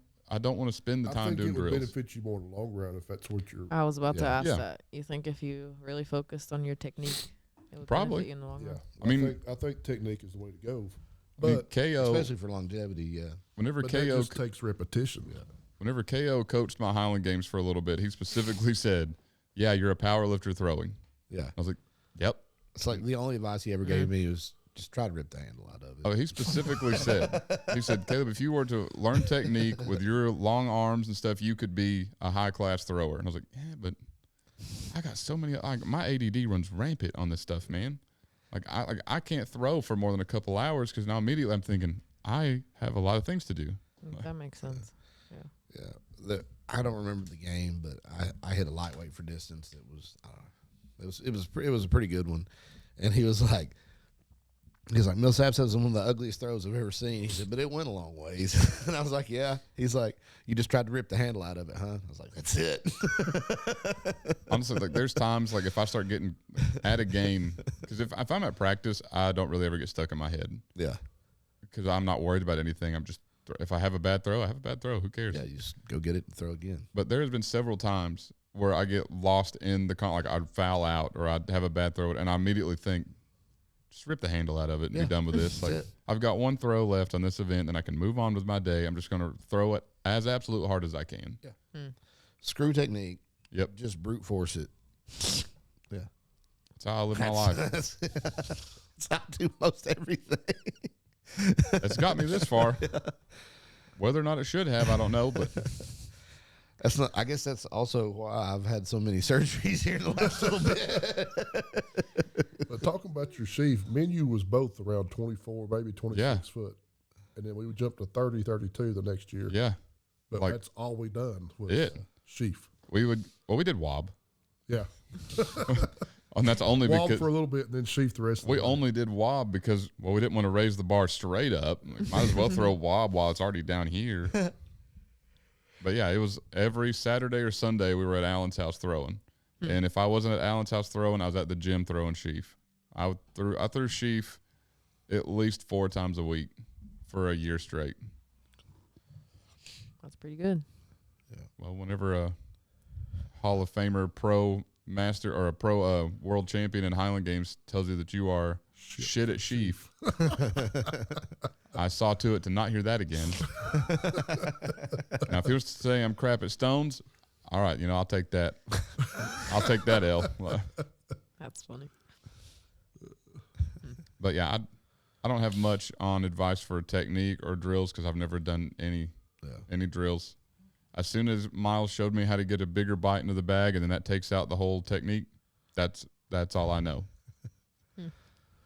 to spend the I time think doing it would drills. benefit you more in the long run if that's what you're. I was about to ask Yeah. that. You think if you really focused on your technique, it would Probably. benefit you in the long Yeah, run? I mean- I think technique is the way to go. I mean, But KO, Especially for longevity, yeah. whenever that KO just takes repetition. Whenever KO coached my Highland games for a little bit, he specifically said, "Yeah, you're a power lifter throwing." Yeah. I was like, "Yep." It's like the only advice he ever gave me was just try to rip the handle out of it. Oh, he specifically said, "Caleb, if you were to learn technique with your long arms and stuff, you could be a high class thrower." And I was like, "Yeah, but I got so many. My ADD runs rampant on this stuff, man. I can't throw for more than a couple hours because now immediately I'm thinking I have a lot of things to do." That makes sense. Yeah. I don't remember the game, but I hit a lightweight for distance. It was I don't know. It was a pretty good one. And he was like Millsap says it's one of the ugliest throws I've ever seen. He said, but it went a long ways. And I was like, yeah. He's like, you just tried to rip the handle out of it, huh? I was like, that's it. Honestly, like, there's times, like, if I start getting at a game, because if I'm at practice, I don't really ever get stuck in my head Yeah. because I'm not worried about anything. I'm just, if I have a bad throw, I have a bad throw. Who cares? Yeah, you just go get it and throw again. But there has been several times where I get lost in the like I'd foul out or I'd have a bad throw, and I immediately think, just rip the handle out of it and Yeah. be done with this. Like, it. I've got one throw left on this event, and I can move on with my day. I'm just going to throw it as absolute hard as I can. Yeah. Screw technique. Yep. Just brute force it. Yeah. That's how I live my life. That's how I do most everything. It's got me this far. Whether or not it should have, I don't know, but That's not. I guess that's also why I've had so many surgeries here in the last little bit. But talking about your sheaf, menu was both around 24, maybe 26 foot. And then we would jump to 30, 32 the next year. yeah. But like, that's all we done was it. sheaf. We did wob. Yeah. And that's only Wob because for a little bit and then sheaf the rest of the we way. only did wob because, well, we didn't want to raise the bar straight up. Like, might as well throw wob while it's already down here. But yeah, it was every Saturday or Sunday we were at Alan's house throwing. And if I wasn't at Alan's house throwing, I was at the gym throwing sheaf. I threw sheaf at least 4 times a week for a year straight. That's pretty good. Well, whenever Hall of Famer pro master or a pro world champion in Highland Games tells you that you are shit at sheaf. I saw to it to not hear that again. Now, if he was to say I'm crap at stones, all right, I'll take that. I'll take that L. That's funny. But yeah, I don't have much on advice for technique or drills because I've never done any drills. As soon as Miles showed me how to get a bigger bite into the bag, and then that takes out the whole technique, that's all I know.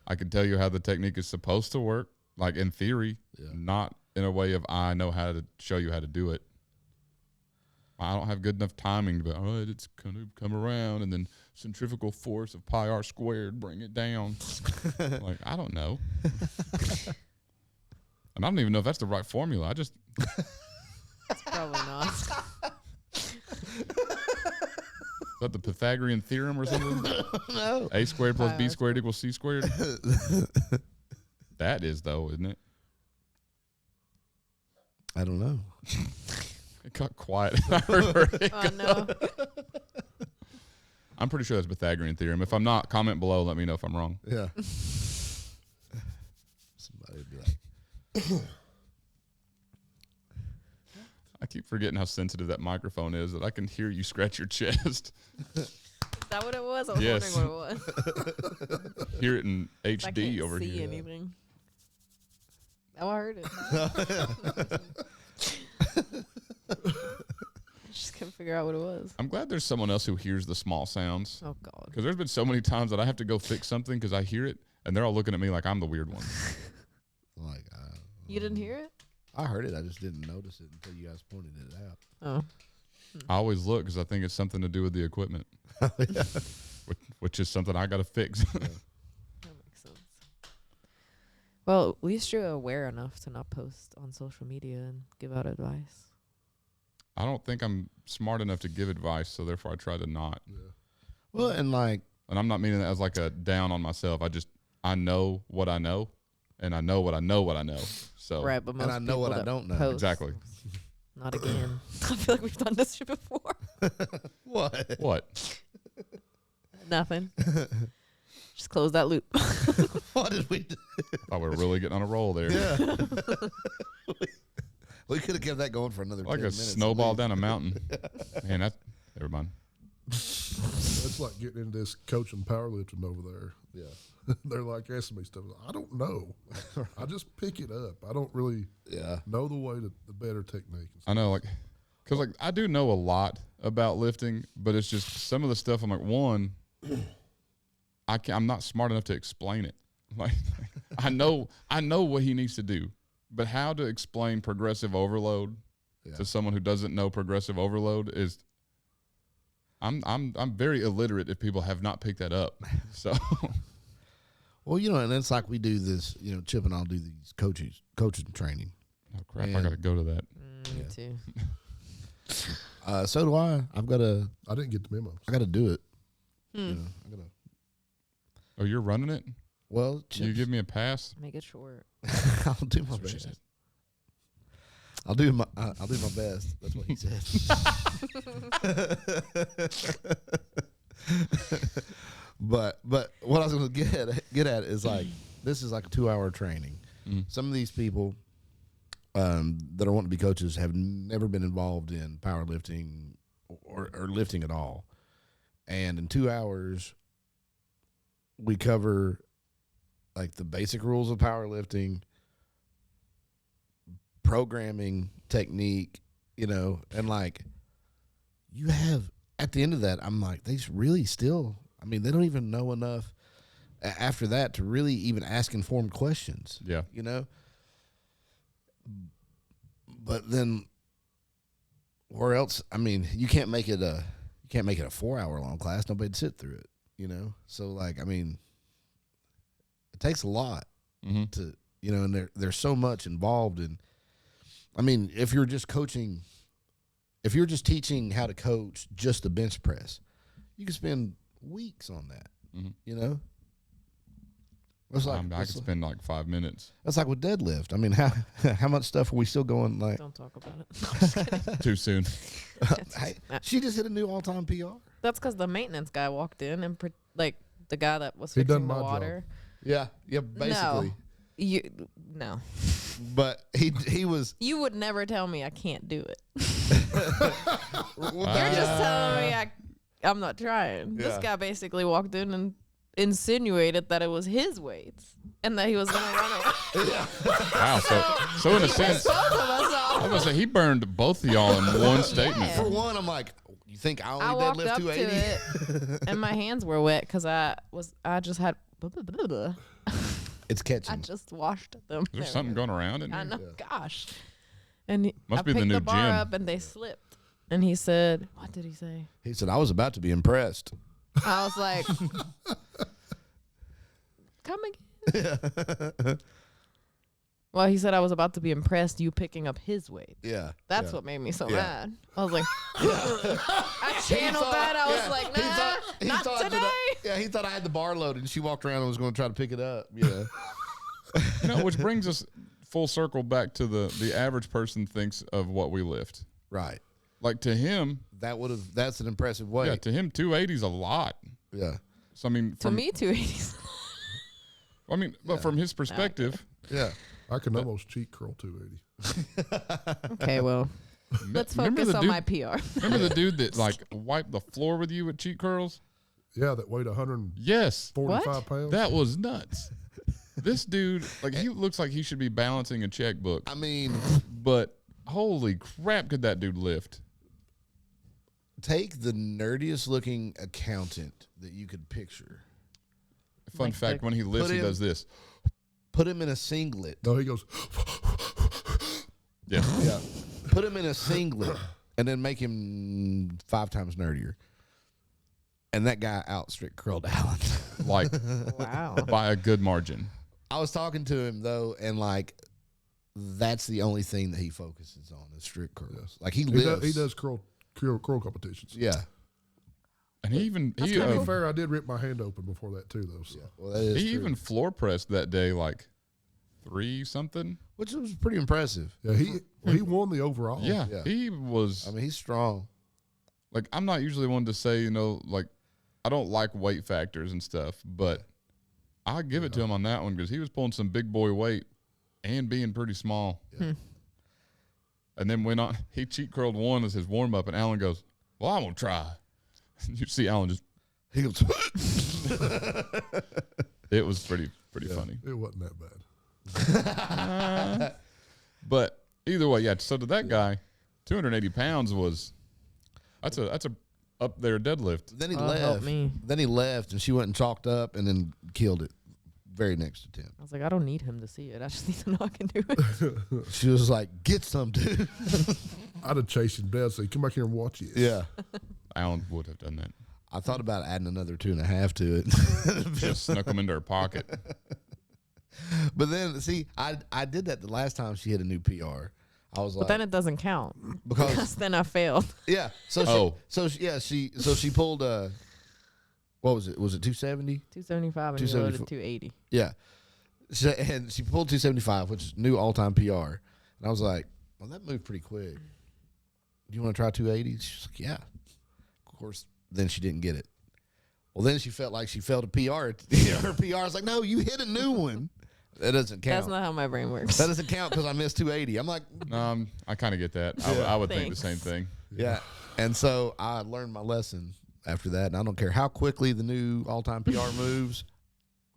I can tell you how the technique is supposed to work, like in theory, not in a way of I know how to show you how to do it. I don't have good enough timing, but all right, it's going to come around, and then centrifugal force of pi r squared, bring it down. Like, I don't know. And I don't even know if that's the right formula. It's probably not. Is that the Pythagorean theorem or something? No. A squared plus B squared equals C squared? That is, though, isn't it? I don't know. It got quiet. I heard it Oh, no. I'm pretty sure that's Pythagorean theorem. If I'm not, comment below. Let me know if I'm wrong. Yeah. Somebody would be like, I keep forgetting how sensitive that microphone is that I can hear you scratch your chest. Is that what it was? I was Yes. wondering what it was. Hear it in I HD can't over see here. anything. Oh, I heard it. Just couldn't figure out what it was. I'm glad there's someone else who hears the small sounds. Oh, God. Because there's been so many times that I have to go fix something because I hear it, and they're all looking at me like I'm the weird one. like, You didn't hear it? I heard it. I just didn't notice it until you guys pointed it out. Oh. I always look because I think it's something to do with the equipment, which is something I got to fix. That makes sense. Well, at least you're aware enough to not post on social media and give out advice. I don't think I'm smart enough to give advice, so therefore I try to not. Well, and like, And I'm not meaning that as like a down on myself. I know what I know, and I know what I know what I know. So Right, but most and I know what people I that don't know. post- Exactly. Not again. I feel like we've done this shit before. What? What? Nothing. Just close that loop. What did we do? Thought we were really getting on a roll there. Yeah. We could have kept that going for another Like 10 a minutes. at snowball least. down a mountain. Man, that's never mind. It's like getting into this coaching powerlifting over there. Yeah. They're like asking me stuff. I don't know. I just pick it up. I don't really Yeah. know the way to the better technique. And I know, like, because like I do know a lot about lifting, but it's just some of the stuff. I'm like, one, I'm not smart enough to explain it. Like, I know what he needs to do, but how to explain progressive overload to someone who doesn't know progressive overload is. I'm very illiterate if people have not picked that up. So. Well, and it's like we do this, Chip and I'll do these coaching training. Oh crap! I Man. got to go to that. Me too. So do I. I didn't get the memo. I got to do it. Hmm. I got to. Oh, you're running it? Well, Can you give me a pass? Make it short. I'll do my That's what she best. said. I'll do my best. That's what he said. But what I was going to get at is like this is like a 2-hour training. Mm. Some of these people that are wanting to be coaches have never been involved in powerlifting or lifting at all, and in 2 hours we cover like the basic rules of powerlifting, programming, technique, and like you have at the end of that, I'm like, they really still, they don't even know enough after that to really even ask informed questions, Yeah. But then where else, you can't make it a 4-hour long class. Nobody'd sit through it, So like, it takes a lot Mm-hmm. to, and there's so much involved in, if you're just teaching how to coach just the bench press, you can spend weeks on that, Mm-hmm. It's like, I could spend like 5 minutes. that's like with deadlift. I mean, how much stuff are we still going like? Don't talk about it. I'm just kidding. Too soon. Hey, she just hit a new all-time PR. That's because the maintenance guy walked in and like the guy that was He done fixing the my job. water. Yeah, basically. No, But he was. you would never tell me I can't do it. Well, You're just telling me I'm not trying. This Yeah. guy basically walked in and insinuated that it was his weights and that he was gonna run away. Wow. So in a sense, Both of us I all. was gonna say he burned both of y'all in one statement. For one, I'm like, you think I only I walked deadlift up to 280? it and my hands were wet because I just had. It's I catching. just washed them. Is there something going around in I here? know, gosh. And Must I be the picked new the bar gym. up and they slipped. And he said, "What did he say?" He said, I was about to be impressed. I was like, "Come again." Well, he said I was about to be impressed you picking up his weight. Yeah. That's yeah. what made me so Yeah. mad. I was like, I channeled that. I was like, nah, not today. He thought I had the bar loaded, and she walked around and was going to try to pick it up. Yeah. You know, which brings us full circle back to the average person thinks of what we lift. Right. Like to him, That's an impressive weight. yeah, to him 280 is a lot. Yeah. So I mean, To me, 280s. I mean, but from his perspective, Yeah. I can almost cheat curl 280. Okay, well, let's remember focus the on dude- my PR. remember the dude that like wiped the floor with you with cheat curls? Yeah, that weighed 145 Yes, What? pounds. that was nuts. This dude, like, he looks like he should be balancing a checkbook, I mean, but holy crap, could that dude lift? take the nerdiest looking accountant that you could picture. Fun Like fact: the- when he lifts, he him- does this. Put him in a singlet. No, he goes, Yeah, Yeah. Put him in a singlet and then make him 5 times nerdier. And that guy out strict curled Allen. like Wow. by a good margin. I was talking to him though, and like that's the only thing that he focuses on is strict curls. Like he lives. he does curl competitions. Yeah. And he even To be fair, I did rip my hand open before that too, though. So. Well, that is he true. even floor pressed that day like 3 something. Which was pretty impressive. Yeah, he won the overall. Yeah, Yeah. he was I mean, he's strong. like, I'm not usually one to say, you know, like, I don't like weight factors and stuff, but I give it to him on that one because he was pulling some big boy weight and being pretty small. And then went on, he cheat curled one as his warm up, and Alan goes, "Well, I'm gonna try." You see Alan just, He goes, it was pretty funny. It wasn't that bad. But either way, yeah. So to that guy, 280 pounds that's a up there deadlift. then he Oh, left. help me. Then he left, and she went and chalked up and then killed it. Very next attempt. I was like, I don't need him to see it. I just need to know I can do it. She was like, "Get some, dude." I'd have chased him down, say, "Come back here and watch it." Yeah. Alan would have done that. I thought about adding another 2.5 to it. Just snuck him into her pocket. But then, see, I did that the last time she hit a new PR. I was But like, then it doesn't count because because then I failed. yeah. So Oh. she pulled what was it? Was it 270? 275 and you 274. loaded 280. Yeah. And she pulled 275, which is new all-time PR. And I was like, well, that moved pretty quick. Do you want to try 280? She's like, yeah. Of course, then she didn't get it. Well, then she felt like she failed a PR. Her PR is like, no, you hit a new one. That doesn't count. That's not how my brain works. That doesn't count because I missed 280. I'm like, I kind of get that. I would think the same Thanks. thing. yeah. And so I learned my lesson after that. And I don't care how quickly the new all-time PR moves.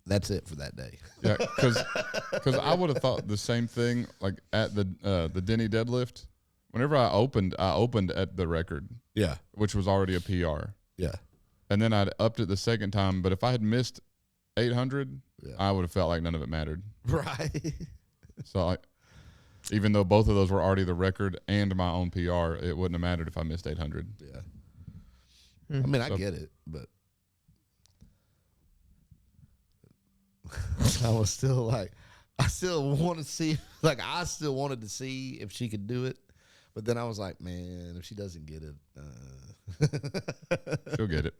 That's it for that day. Yeah, because I would have thought the same thing. Like at the Denny deadlift, whenever I opened at the record, Yeah. which was already a PR, Yeah. and then I'd upped it the second time. But if I had missed 800, Yeah. I would have felt like none of it mattered. Right. So even though both of those were already the record and my own PR, it wouldn't have mattered if I missed 800. Yeah. I mean, I So- get it, but I was still like, I still want to see, like, I still wanted to see if she could do it. But then I was like, man, if she doesn't get it, She'll get it.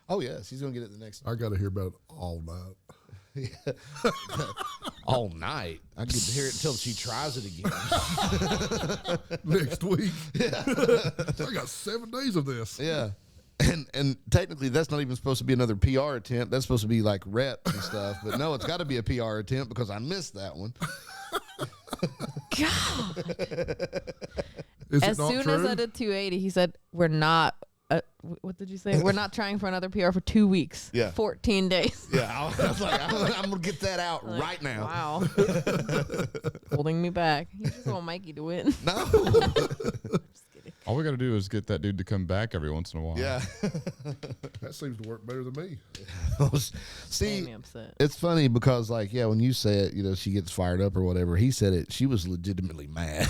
oh, yeah, she's going to get it the next. I got to hear about it all night. All night. I get to hear it until she tries it again. Next week. I got 7 days of this. Yeah. And technically, that's not even supposed to be another PR attempt. That's supposed to be like reps and stuff. But no, it's got to be a PR attempt because I missed that one. God. Is As it not soon true? as I did 280, he said, "We're not." What did you say? We're not trying for another PR for 2 weeks. Yeah. 14 days. Yeah, I was like, I'm going to get that out Like, right now. Wow. Holding me back. You just want Mikey to win. No. Just kidding. All we got to do is get that dude to come back every once in a while. Yeah. That seems to work better than me. Made See, me upset. it's funny because, like, yeah, when you say it, you know, she gets fired up or whatever. He said it. She was legitimately mad.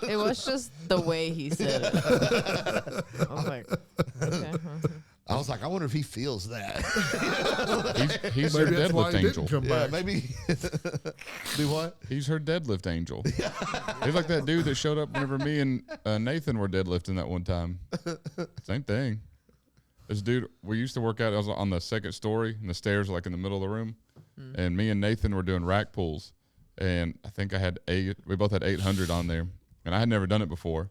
It was just the way he said it. I was like, okay. I was like, I wonder if he feels that. He's her Maybe that's why deadlift he angel. didn't come Yeah, back. maybe. Do what? He's her deadlift angel. He's like that dude that showed up whenever me and Nathan were deadlifting that one time. Same thing. This dude, we used to work out. I was on the second story, and the stairs were like in the middle of the room. And me and Nathan were doing rack pulls, and I think we both had 800 on there, and I had never done it before.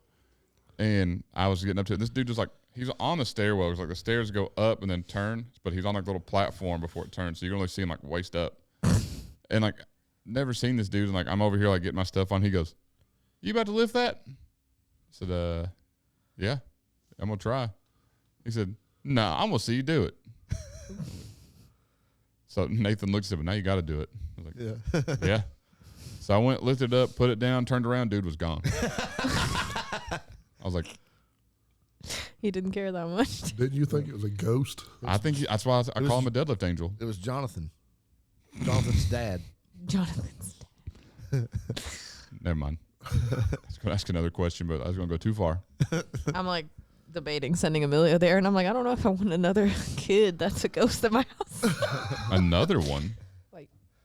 And I was getting up to it. This dude just like, he's on the stairwell. It's like the stairs go up and then turn, but he's on like a little platform before it turns, so you can only see him like waist up. And like, never seen this dude, and like I'm over here like getting my stuff on. He goes, "You about to lift that?" I said, "Yeah, I'm gonna try." He said, "No, I'm gonna see you do it." So Nathan looks at him, "Now you got to do it." I was like, Yeah. "Yeah." So I went, lifted up, put it down, turned around, dude was gone. I was like, He didn't care that much. Didn't you think it was a ghost? I think that's why I call him a deadlift angel. It was Jonathan. Jonathan's dad. Jonathan's. Never mind. I was going to ask another question, but I was going to go too far. I'm like debating sending Amelia there, and I'm like, I don't know if I want another kid that's a ghost in my house. Another one.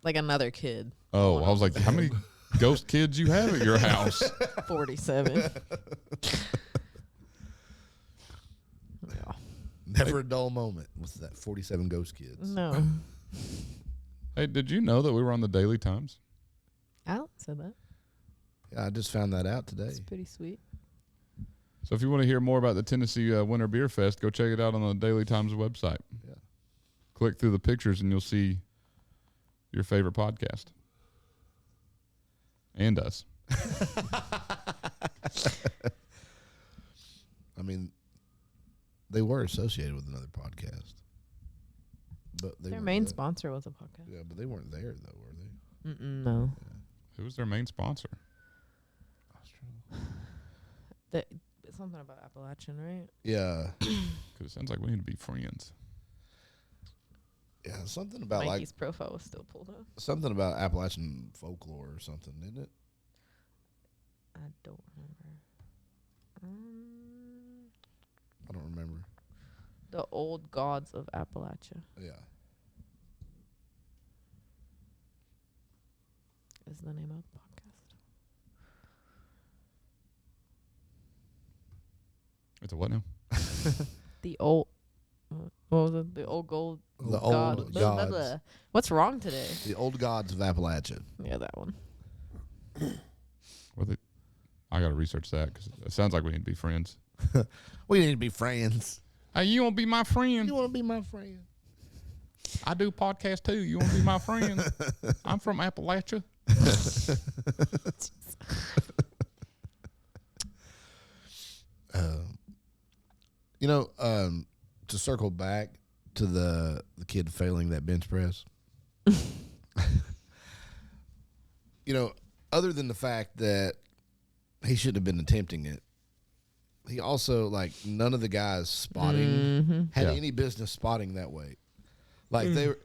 Like another kid. Oh, I was like, how many ghost kids you have at your house? 47. Yeah. Never a dull moment with that 47 ghost kids. No. Hey, did you know that we were on the Daily Times? Alan said that. Yeah, I just found that out today. It's pretty sweet. So if you want to hear more about the Tennessee Winter Beer Fest, go check it out on the Daily Times website. Yeah. Click through the pictures and you'll see your favorite podcast. And us. I mean, they were associated with another podcast. But they Their weren't main there. sponsor was a podcast. Yeah, but they weren't there, though, were they? No. Who was their main sponsor? It's something about Appalachian, right? Yeah. Because it sounds like we need to be friends. Yeah, something about Mikey's profile was still pulled up. something about Appalachian folklore or something, isn't it? I don't remember. I don't remember. The Old Gods of Appalachia Yeah. is the name of the podcast. It's a what now? The old. What was it? The old gold. The God. old Blah, blah, gods. blah. What's wrong today? The old gods of Appalachia. Yeah, that one. I got to research that because it sounds like we need to be friends. We need to be friends. Hey, you want to be my friend? You want to be my friend? I do podcasts too. You want to be my friend? I'm from Appalachia. You know, to circle back to the kid failing that bench press. You know, other than the fact that he shouldn't have been attempting it, he also, like, none of the guys spotting had Yeah. any business spotting that weight. Like, they were,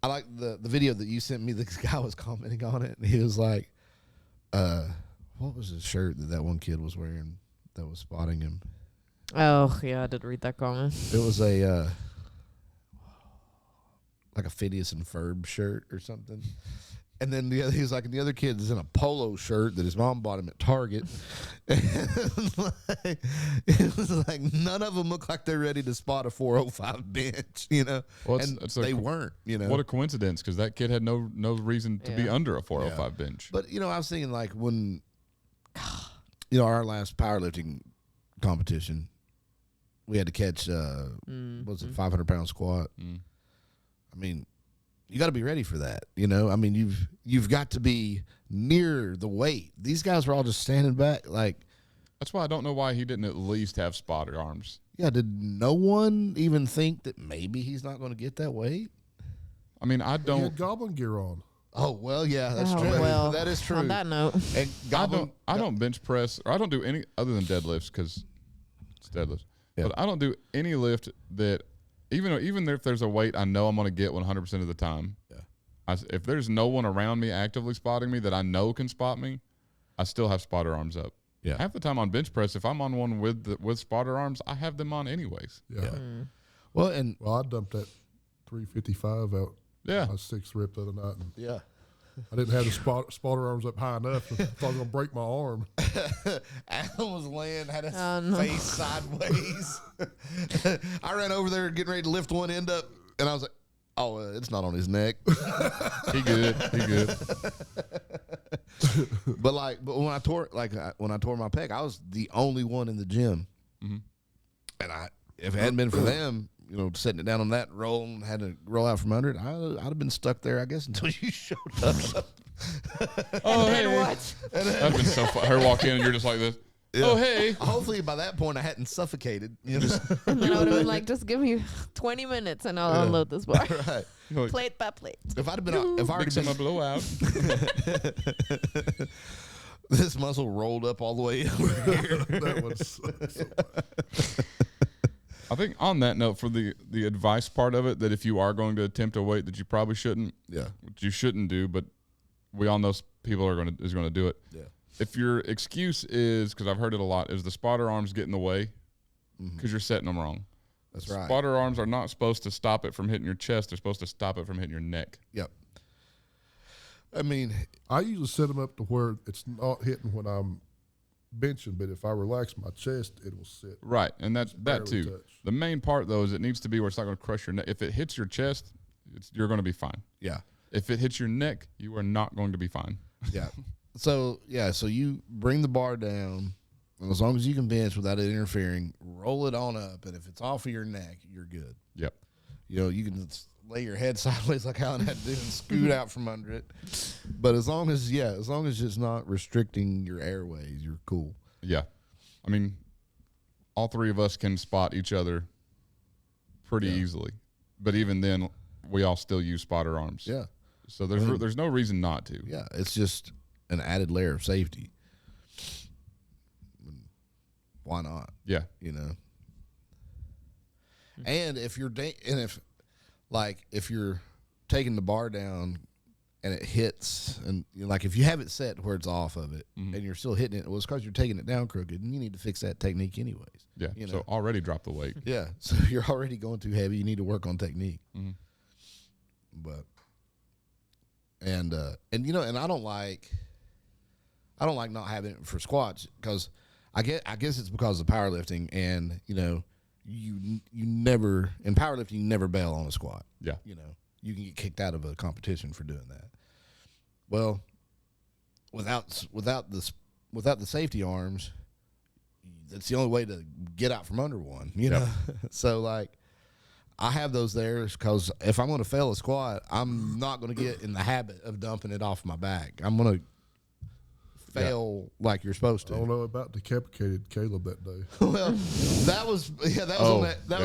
I like the video that you sent me. This guy was commenting on it, and he was like, what was his shirt that one kid was wearing that was spotting him? Oh, yeah, I did read that comment. It was a like a Phineas and Ferb shirt or something. And then he was like, and the other kid is in a polo shirt that his mom bought him at Target. It was like none of them look like they're ready to spot a 405 bench, you know. Well, and it's they weren't, you know. What a coincidence, because that kid had no reason to be Yeah. under a 405 bench. But you know, I was thinking like when, you know, our last powerlifting competition, we had to catch what was it, 500-pound squat. Mm. I mean, you got to be ready for that. You know, I mean, you've got to be near the weight. These guys were all just standing back, like. That's why I don't know why he didn't at least have spotter arms. Yeah, did no one even think that maybe he's not going to get that weight? I mean, I He don't. had Goblin gear on. Oh well, yeah, that's Oh, true. well, that is true. On that note, And Goblin, I don't bench press, or I don't do any other than deadlifts, because it's deadlifts. Yeah. But I don't do any lift that, even if there's a weight I know I'm going to get 100% of the time. Yeah. If there's no one around me actively spotting me that I know can spot me, I still have spotter arms up. Yeah. Half the time on bench press, if I'm on one with spotter arms, I have them on anyways. Yeah. well, and Well, I dumped that 355 out. Yeah. My 6th rip the other night. And yeah, I didn't have the spotter arms up high enough. I thought I was going to break my arm. Adam was laying, had his Oh, no. face sideways. I ran over there getting ready to lift one end up, and I was like, "Oh, it's not on his neck." He good. But when I tore my pec, I was the only one in the gym, Mhm. and if it hadn't been for them, you know, setting it down on that roll and had to roll out from under it, I'd have been stuck there, I guess, until you showed up. Oh, then hey. what? That'd been so fun. Her walk in and you're just like this. Oh, hey. Hopefully, by that point, I hadn't suffocated. You know, And then I would have been like, just give me 20 minutes and I'll unload this bar. right? Like, Plate by plate. If I'd have been, if I mix already them a been, blowout. this muscle rolled up all the way over here. That was so bad. I think on that note, for the advice part of it, that if you are going to attempt a weight that you probably shouldn't, Yeah, which you shouldn't do, but we all know people is going to do it. yeah, If your excuse is, because I've heard it a lot, is the spotter arms get in the way because you're setting them wrong. that's right. Spotter arms are not supposed to stop it from hitting your chest. They're supposed to stop it from hitting your neck. Yep. I mean, I usually set them up to where it's not hitting when I'm benching, but if I relax my chest, it will sit. Right, and that barely too. touch. The main part, though, is it needs to be where it's not going to crush your neck. If it hits your chest, you're going to be fine. yeah, If it hits your neck, you are not going to be fine. yeah. So you bring the bar down, and as long as you can bench without it interfering, roll it on up, and if it's off of your neck, you're good. Yep. You know, you can lay your head sideways like Alan had to do and scoot out from under it. But as long as it's not restricting your airways, you're cool. Yeah. I mean, all three of us can spot each other pretty easily. But even then, we all still use spotter arms. Yeah. So there's no reason not to. Yeah. It's just an added layer of safety. Why not? Yeah. You know? And if you're if you're taking the bar down and it hits, and you know, like if you have it set where it's off of it and you're still hitting it, well, it's because you're taking it down crooked, and you need to fix that technique anyways. Yeah. You So know? already drop the weight. Yeah, so you're already going too heavy. You need to work on technique. Mhm. But and you know, and I don't like not having it for squats because I guess it's because of powerlifting, and you know, you never in powerlifting you never bail on a squat. Yeah. You know, you can get kicked out of a competition for doing that. Well, without the safety arms, that's the only way to get out from under one. You know, so like I have those there because if I'm going to fail a squat, I'm not going to get in the habit of dumping it off my back. I'm going to fail like you're supposed I don't to. know about decapitated Caleb that day. Well, that was Oh,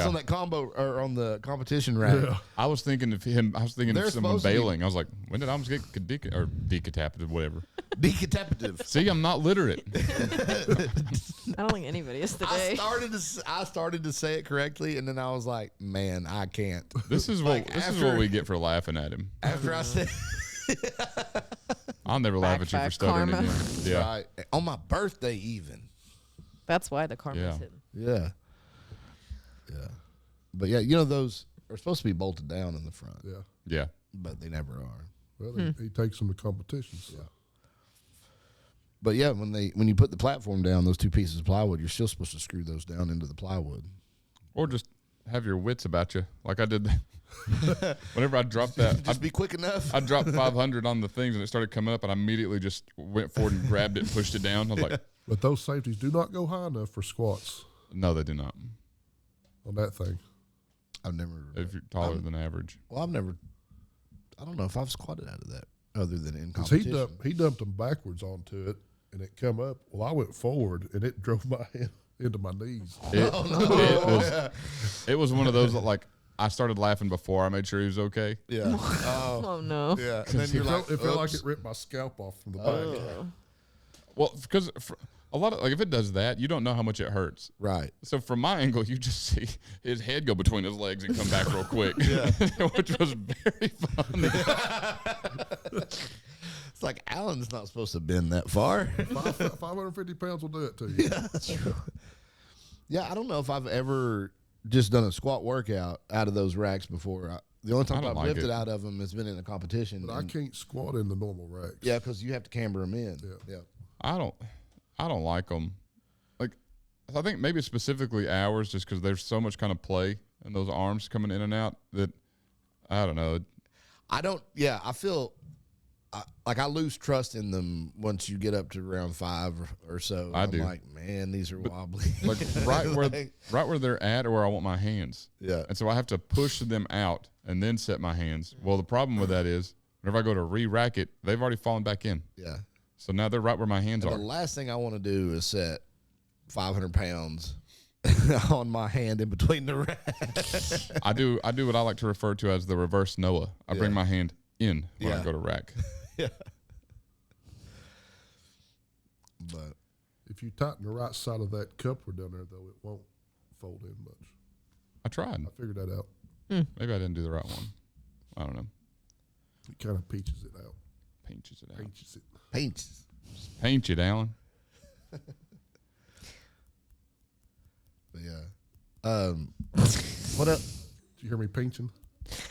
on that combo or on the competition rack. Yeah. I was thinking of him. I was thinking They're of someone supposed to be- bailing. I was like, when did I almost get decapitated, whatever. Decapitative. See, I'm not literate. I don't think anybody is I today. started to say it correctly, and then I was like, "Man, I can't." This is what we get for laughing at him. After I said, I'll never laugh at you for Backfire stuttering karma. again. Yeah. right, on my birthday, even. That's why the karma's Yeah. hitting. Yeah, yeah, but yeah, you know those are supposed to be bolted down in the front, Yeah. Yeah. but they never are. Well, he takes them to competitions. So. But yeah, when you put the platform down, those two pieces of plywood, you're still supposed to screw those down into the plywood. Or just have your wits about you, like I did. Whenever I dropped that, Just be quick enough. I dropped 500 on the things, and it started coming up, and I immediately just went forward and grabbed it and pushed it down. I was like, But those safeties do not go high enough for squats no, they do not. on that thing. I've never. If you're taller than average. Well, I don't know if I've squatted out of that other than in 'Cause competition. he dumped them backwards onto it, and it come up. Well, I went forward, and it drove my hand into my knees. It was one of those that, like, I started laughing before I made sure he was okay. Yeah. Oh. Oh no. Yeah. And then you're like, It felt like oops. it ripped my scalp off from the back. Well, because a lot of, like, if it does that, you don't know how much it hurts. Right. So from my angle, you just see his head go between his legs and come back real quick, which was very funny. It's like Alan's not supposed to bend that far. 550 pounds will do it to you. Yeah, I don't know if I've ever just done a squat workout out of those racks before. The only time I don't I've like lifted it. out of them has been in a competition. But I and- can't squat in the normal racks. Yeah, because you have to camber them in. Yeah. I don't like them. Like, I think maybe specifically ours, just because there's so much kind of play in those arms coming in and out that I don't know. I don't. Yeah, I feel like I lose trust in them once you get up to round 5 or so. I I'm do. like, man, these are wobbly. Like right where they're at or where I want my hands. Yeah. And so I have to push them out and then set my hands. Well, the problem with that is whenever I go to re-rack it, they've already fallen back in. Yeah. So now they're right where my hands And are. the last thing I want to do is set 500 pounds on my hand in between the racks. I do what I like to refer to as the reverse Noah. I bring Yeah. my hand in when I Yeah. go to rack. Yeah. But If you tighten the right side of that coupler down there, though, it won't fold in much. I tried. I figured that out. Maybe I didn't do the right one. I don't know. It kind of peaches it out. Pinches it out. Peaches it. paints. Paint it, Alan. But yeah. What up? Did you hear me pinching?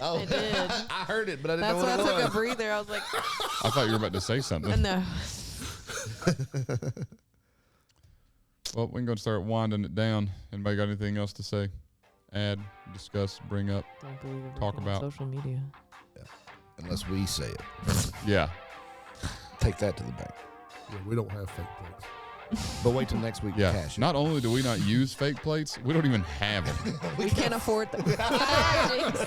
Oh, I did. I heard it, but I didn't That's know when what I it took a was. breather. I was like, I thought you were about to say something. no. Well, we can go start winding it down. Anybody got anything else to say? Add, discuss, bring up? Don't believe it. Talk about- social media. Unless we say it. Yeah. Take that to the bank. Yeah, we don't have fake plates. But wait till next week to Yeah. cash it. Not only do we not use fake plates, we don't even have them. We can't afford them. Jinx.